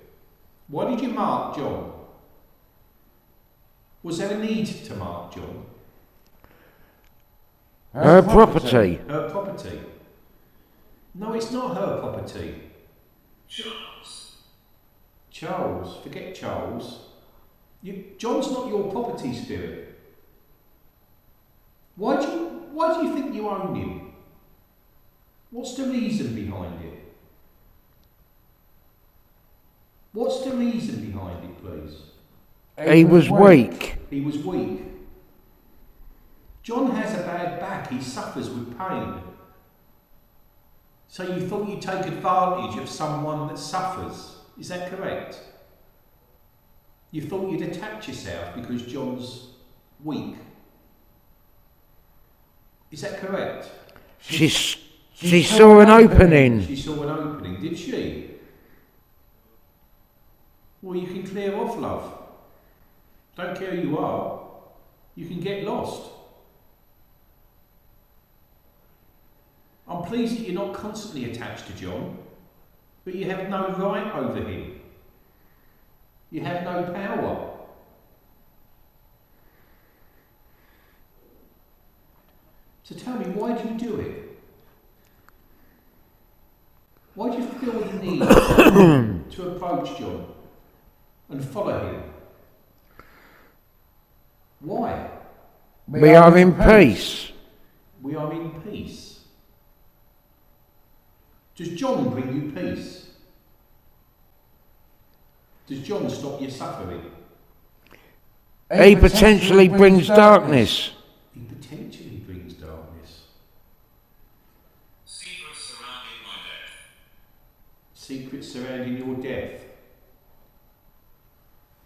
Speaker 4: Why did you mark John? Was there a need to mark John?
Speaker 2: Her property.
Speaker 4: Her property? No, it's not her property.
Speaker 5: Charles.
Speaker 4: Charles, forget Charles. John's not your property, Spirit. Why do you think you own him? What's the reason behind it? What's the reason behind it, please?
Speaker 2: He was weak.
Speaker 4: He was weak. John has a bad back. He suffers with pain. So you thought you'd take advantage of someone that suffers. Is that correct? You thought you'd attach yourself because John's weak. Is that correct?
Speaker 2: She saw an opening.
Speaker 4: She saw an opening, did she? Well, you can clear off, love. Don't care who you are. You can get lost. I'm pleased that you're not constantly attached to John, but you have no right over him. You have no power. So tell me, why do you do it? Why do you feel the need to approach John and follow him? Why?
Speaker 2: We are in peace.
Speaker 4: We are in peace. Does John bring you peace? Does John stop your suffering?
Speaker 2: He potentially brings darkness.
Speaker 4: He potentially brings darkness.
Speaker 5: Secrets surrounding my death.
Speaker 4: Secrets surrounding your death.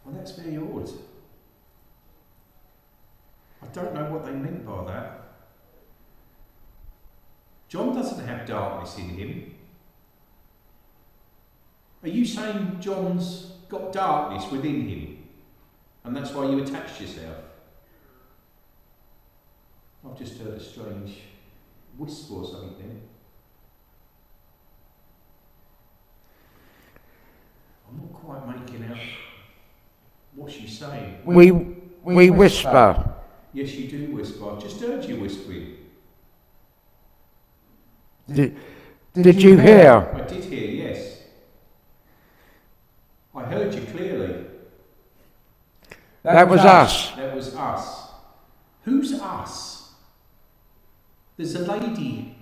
Speaker 4: Well, that's very odd. don't know what they meant by that. John doesn't have darkness in him. Are you saying John's got darkness within him? And that's why you attached yourself? I've just heard a strange whisper or something then. I'm not quite making out what she's saying.
Speaker 2: We whisper.
Speaker 4: Yes, you do whisper. I've just heard you whispering.
Speaker 2: Did you hear?
Speaker 4: I did hear, yes. I heard you clearly.
Speaker 2: That was us.
Speaker 4: That was us. Who's us? There's a lady,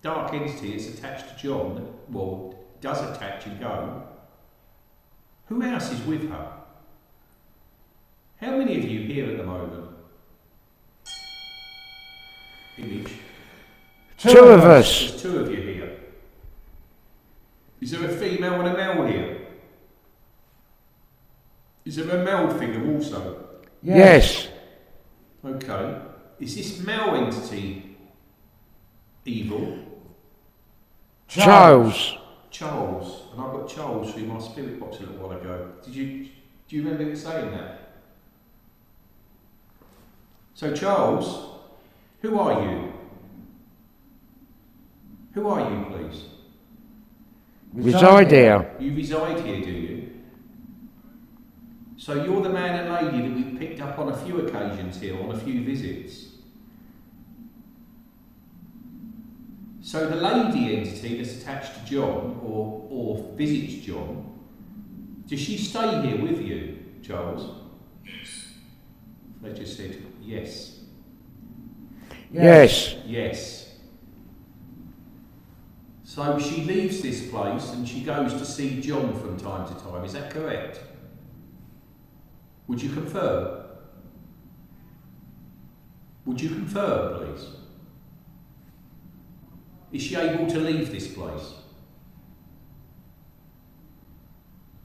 Speaker 4: dark entity that's attached to John, well, does attach and go. Who else is with her? How many of you here at the moment? Image.
Speaker 2: Two of us.
Speaker 4: There's two of you here. Is there a female and a male here? Is there a male figure also?
Speaker 2: Yes.
Speaker 4: Okay. Is this male entity evil?
Speaker 2: Charles.
Speaker 4: Charles. And I got Charles through my spirit box a little while ago. Do you remember it saying that? So Charles, who are you? Who are you, please?
Speaker 2: Reside here.
Speaker 4: You reside here, do you? So you're the man and lady that we've picked up on a few occasions here, on a few visits. So the lady entity that's attached to John, or visits John, does she stay here with you, Charles?
Speaker 5: Yes.
Speaker 4: They just said yes.
Speaker 2: Yes.
Speaker 4: Yes. So she leaves this place and she goes to see John from time to time, is that correct? Would you confirm? Would you confirm, please? Is she able to leave this place?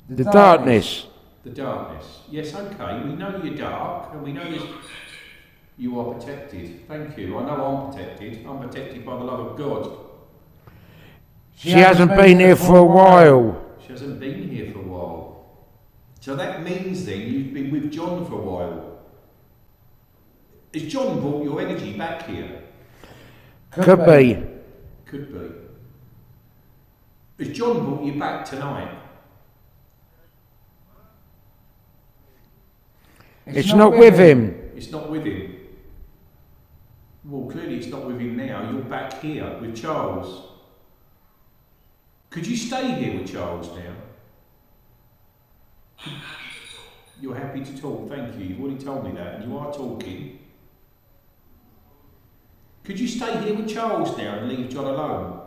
Speaker 2: The darkness.
Speaker 4: The darkness. Yes, okay. We know you're dark and we know this. You are protected. Thank you. I know I'm protected. I'm protected by the love of God.
Speaker 2: She hasn't been here for a while.
Speaker 4: She hasn't been here for a while. So that means then you've been with John for a while. Has John brought your energy back here?
Speaker 2: Could be.
Speaker 4: Could be. Has John brought you back tonight?
Speaker 2: It's not with him.
Speaker 4: It's not with him. Well, clearly it's not with him now. You're back here with Charles. Could you stay here with Charles now?
Speaker 5: I'm happy to talk.
Speaker 4: You're happy to talk, thank you. You've already told me that, and you are talking. Could you stay here with Charles now and leave John alone?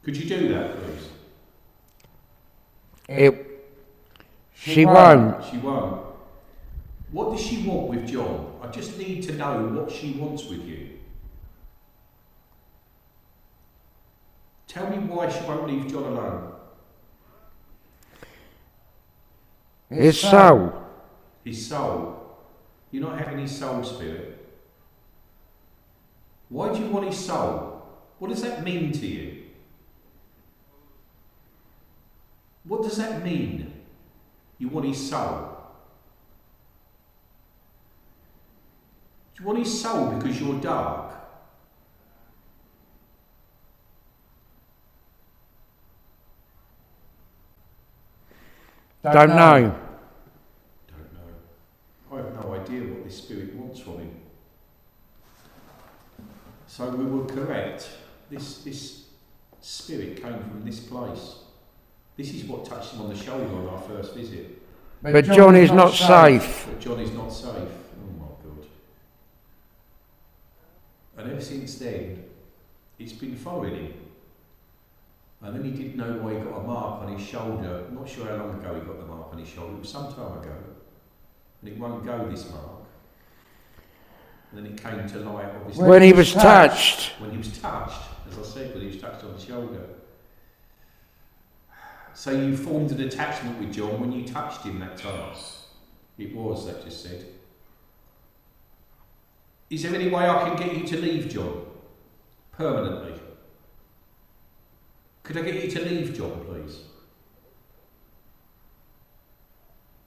Speaker 4: Could you do that, please?
Speaker 2: She won't.
Speaker 4: She won't. What does she want with John? I just need to know what she wants with you. Tell me why she won't leave John alone.
Speaker 2: His soul.
Speaker 4: His soul. You're not having his soul spirit. Why do you want his soul? What does that mean to you? What does that mean? You want his soul? Do you want his soul because you're dark?
Speaker 2: Don't know.
Speaker 4: Don't know. I have no idea what this spirit wants from him. So we were correct. This spirit came from this place. This is what touched him on the shoulder on our first visit.
Speaker 2: But John is not safe.
Speaker 4: But John is not safe. Oh my God. And ever since then, it's been following him. And then he didn't know why he got a mark on his shoulder. I'm not sure how long ago he got the mark on his shoulder. It was some time ago. And it won't go, this mark. And then it came to light, obviously.
Speaker 2: When he was touched.
Speaker 4: When he was touched, as I said, when he was touched on the shoulder. So you formed an attachment with John when you touched him that time? It was, that just said. Is there any way I can get you to leave, John? Permanently? Could I get you to leave, John, please?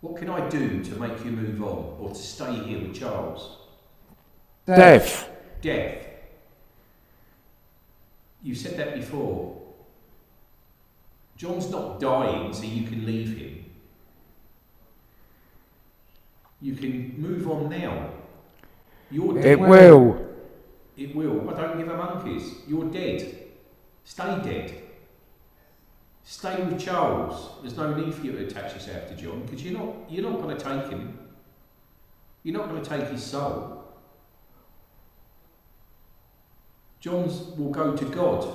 Speaker 4: What can I do to make you move on, or to stay here with Charles?
Speaker 2: Death.
Speaker 4: Death. You said that before. John's not dying so you can leave him. You can move on now. You're dead.
Speaker 2: It will.
Speaker 4: It will. I don't give a monkeys. You're dead. Stay dead. Stay with Charles. There's no need for you to attach yourself to John, because you're not going to take him. You're not going to take his soul. John's will go to God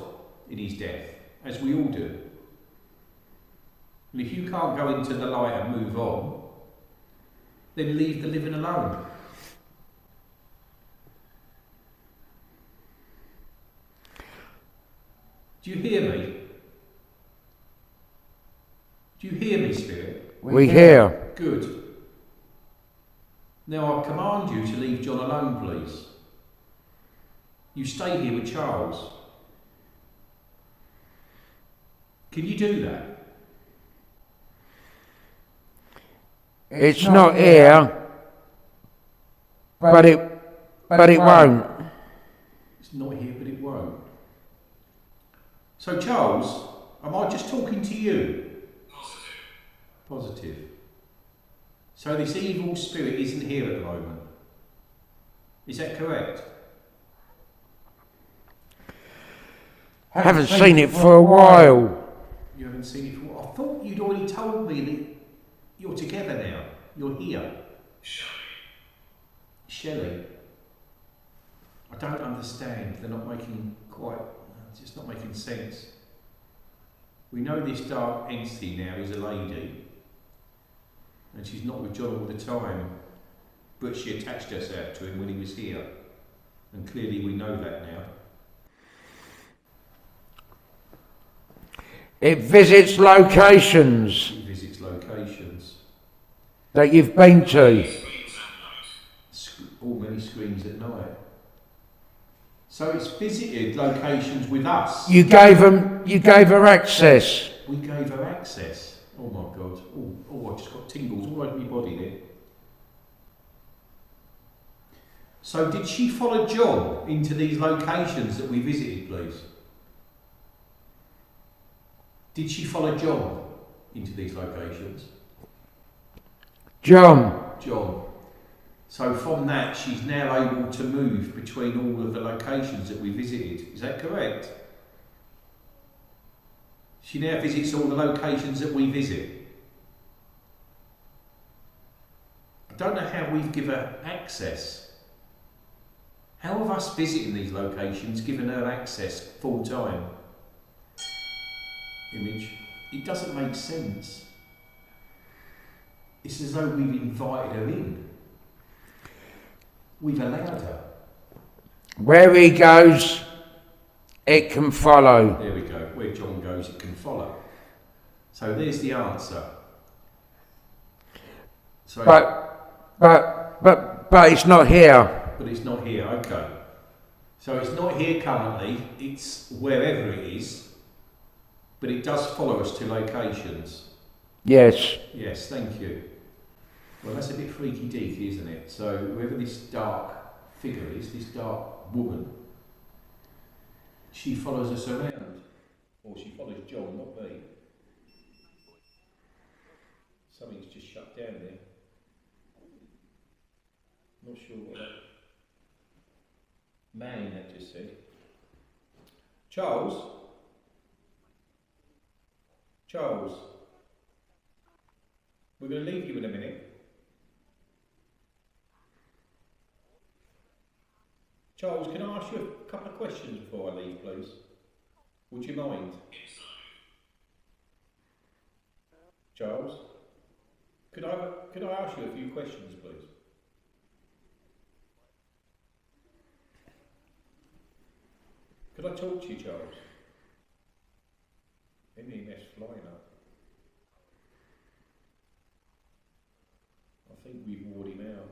Speaker 4: in his death, as we all do. And if you can't go into the light and move on, then leave the living alone. Do you hear me? Do you hear me, Spirit?
Speaker 2: We hear.
Speaker 4: Good. Now I command you to leave John alone, please. You stay here with Charles. Can you do that?
Speaker 2: It's not here, but it won't.
Speaker 4: It's not here, but it won't. So Charles, am I just talking to you? Positive. So this evil spirit isn't here at the moment. Is that correct?
Speaker 2: Haven't seen it for a while.
Speaker 4: You haven't seen it for. I thought you'd already told me that you're together now. You're here. Shelley. I don't understand. They're not making quite. It's just not making sense. We know this dark entity now is a lady, and she's not with John all the time, but she attached herself to him when he was here, and clearly we know that now.
Speaker 2: It visits locations
Speaker 4: She visits locations.
Speaker 2: that you've been to.
Speaker 4: All many screens at night. So it's visited locations with us.
Speaker 2: You gave her access.
Speaker 4: We gave her access. Oh my God. Oh, I just got tingles all over my body there. So did she follow John into these locations that we visited, please? Did she follow John into these locations?
Speaker 2: John.
Speaker 4: John. So from that, she's now able to move between all of the locations that we visited. Is that correct? She now visits all the locations that we visit. I don't know how we've given her access. How have us visiting these locations given her access full time? Image. It doesn't make sense. It's as though we've invited her in. We've allowed her.
Speaker 2: Where he goes, it can follow.
Speaker 4: There we go. Where John goes, it can follow. So there's the answer. So,
Speaker 2: But it's not here.
Speaker 4: but it's not here. Okay. So it's not here currently. It's wherever it is. But it does follow us to locations.
Speaker 2: Yes.
Speaker 4: Yes, thank you. Well, that's a bit freaky deaky, isn't it? So whoever this dark figure is, this dark woman, she follows us around. Or she follows John, not me. Something's just shut down there. Not sure what that man that just said. Charles? Charles? We're going to leave you in a minute. Charles, can I ask you a couple of questions before I leave, please? Would you mind? Charles? Could I ask you a few questions, please? Could I talk to you, Charles? MEMS flying up. I think we've worn him out.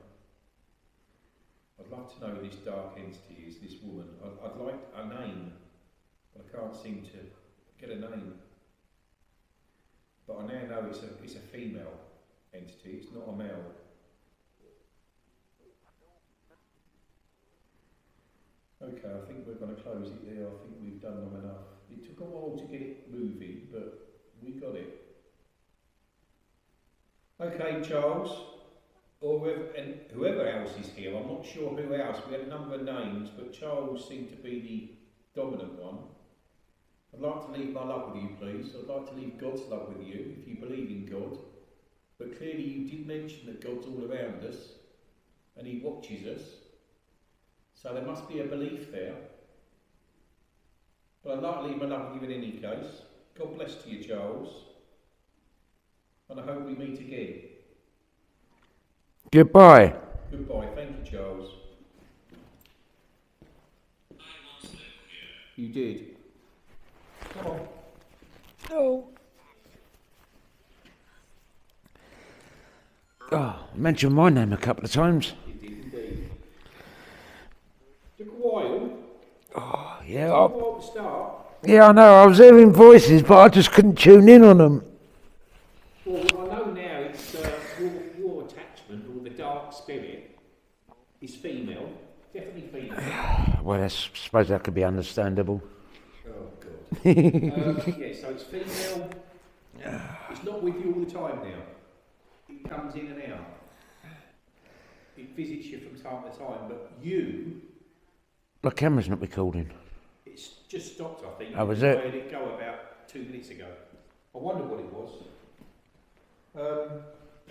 Speaker 4: I I'd love to know who this dark entity is, this woman. I'd like a name, but I can't seem to get a name. But I now know it's a female entity, it's not a male. Okay, I think we're going to close it there. I think we've done long enough. It took a while to get it moving, but we got it. Okay, Charles, or whoever else is here, I'm not sure who else. We had a number of names, but Charles seemed to be the dominant one. I'd like to leave my love with you, please. I'd like to leave God's love with you, if you believe in God. But clearly you did mention that God's all around us, and He watches us. So there must be a belief there. But I'd like to leave my love with you in any case. God bless to you, Charles. And I hope we meet again.
Speaker 2: Goodbye.
Speaker 4: Goodbye. Thank you, Charles.
Speaker 5: I once lived here.
Speaker 4: You did. Come on.
Speaker 2: Oh. Oh, I mentioned my name a couple of times.
Speaker 4: You did indeed. Took a while.
Speaker 2: Oh, yeah.
Speaker 4: Took a while to start.
Speaker 2: Yeah, I know. I was hearing voices, but I just couldn't tune in on them.
Speaker 4: Well, I know now it's your attachment, or the dark spirit, is female. Definitely female.
Speaker 2: Well, I suppose that could be understandable.
Speaker 4: Oh, God. Yeah, so it's female. It's not with you all the time now. It comes in and out. It visits you from time to time, but you...
Speaker 2: The camera's not recording.
Speaker 4: It's just stopped, I think.
Speaker 2: Oh, was
Speaker 4: I
Speaker 2: it?
Speaker 4: let it go about 2 minutes ago. I wonder what it was.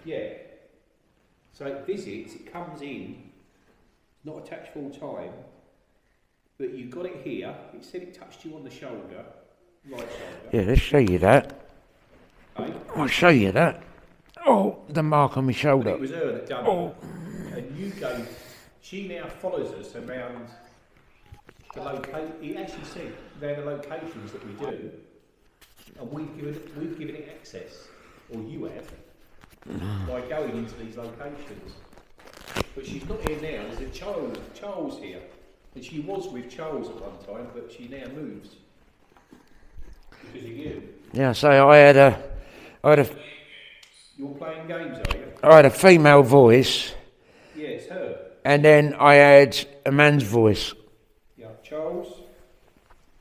Speaker 4: Yeah. So it visits, it comes in, not attached full time, but you got it here. It said it touched you on the shoulder, right shoulder.
Speaker 2: Yeah, let's show you that.
Speaker 4: Eh?
Speaker 2: I'll show you that. Oh, the mark on my
Speaker 4: But
Speaker 2: shoulder.
Speaker 4: it was her that done it. And you gave, she now follows us around the location. It actually said they're the locations that we do, and we've given it access, or you have, by going into these locations. But she's not here now. There's a Charles here, and she was with Charles at one time, but she now moves because of you.
Speaker 2: Yeah, so I had a
Speaker 4: You're playing games, are you?
Speaker 2: I had a female voice,
Speaker 4: Yeah, it's her.
Speaker 2: and then I had a man's voice.
Speaker 4: Yeah, Charles.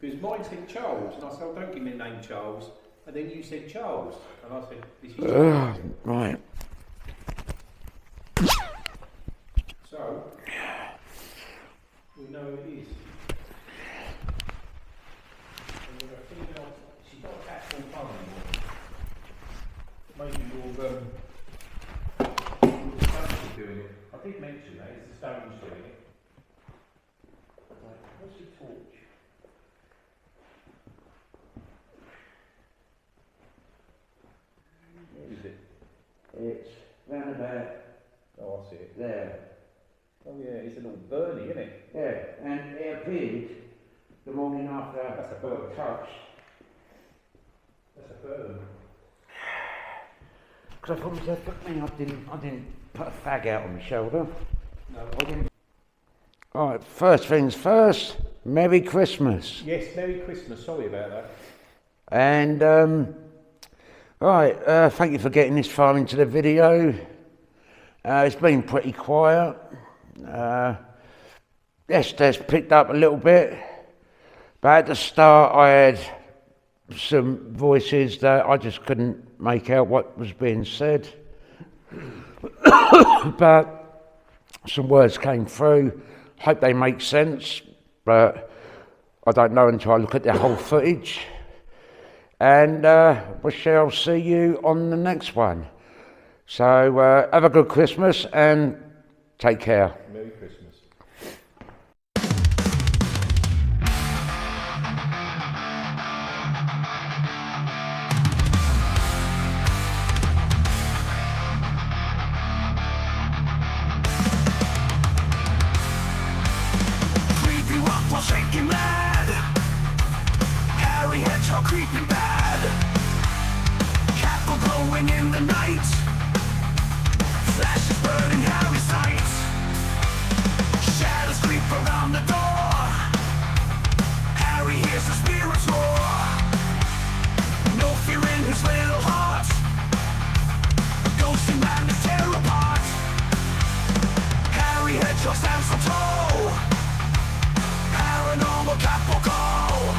Speaker 4: Because mine said Charles, and I said, oh, don't give me the name Charles. And then you said Charles, and I said, this is Charles.
Speaker 2: Right.
Speaker 4: So, we know who it is. And we've got a female, she's not attached full time anymore. Maybe your stones are doing it. I did mention that, it's the stones doing it. Right, what's the torch? Where is it?
Speaker 2: It's round about
Speaker 4: Oh, I see it.
Speaker 2: there.
Speaker 4: Oh yeah, it's a little burny, isn't it?
Speaker 2: Yeah, and it appeared the morning after
Speaker 4: That's a
Speaker 2: I got touched.
Speaker 4: That's a burn.
Speaker 2: Because I thought to myself, look me, I didn't put a fag out on my shoulder.
Speaker 4: No,
Speaker 2: I didn't. Alright, first things first, Merry Christmas.
Speaker 4: Yes, Merry Christmas. Sorry about that.
Speaker 2: And, thank you for getting this far into the video. It's been pretty quiet. Estes picked up a little bit, but at the start I had some voices that I just couldn't make out what was being said. But some words came through. Hope they make sense, but I don't know until I look at the whole footage. And we shall see you on the next one. So have a good Christmas and take care.
Speaker 4: Merry Christmas.
Speaker 1: Creepy rock while shaking mad. Hairy hedgehog creeping bad. Candle glowing in the night. Flashes burning Harry's sight. hedgehog stands so tall. Paranormal cat will call.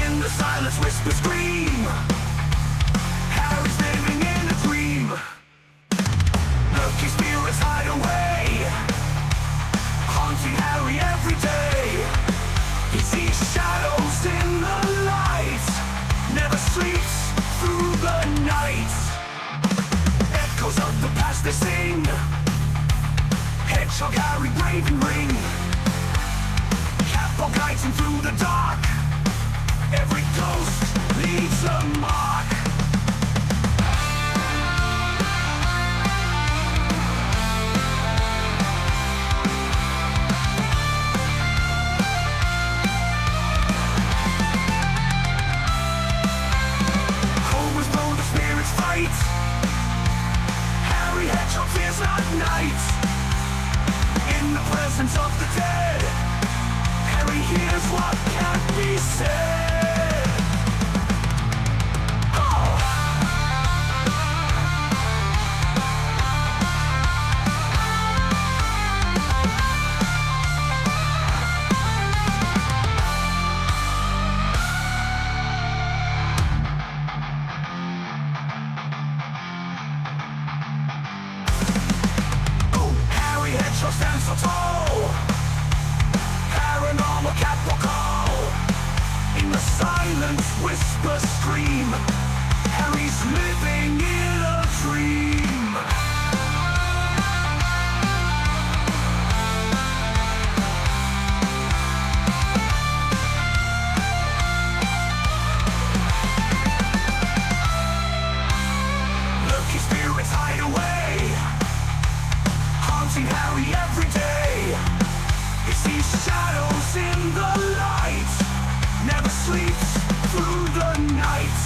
Speaker 1: In the silence, whisper, scream. Harry's living in a dream. Murky spirits hide away, haunting Harry every day. He sees shadows in the light, never sleeps through the night. Echoes of the past they sing. Hedgehog Harry, brave and ring. Catball guides him through the dark. Every ghost leaves a mark. Homer's blown, the spirits fight. Harry Hedgehog fears not night. In the presence of the dead, Harry hears what can't be said. Oh. Oh, Harry Hedgehog stands so tall. Paranormal cat will call. In the silence, whisper, scream. Harry's living in a dream. Murky spirits hide away, haunting Harry every day. He sees shadows in the light, never sleeps through the night.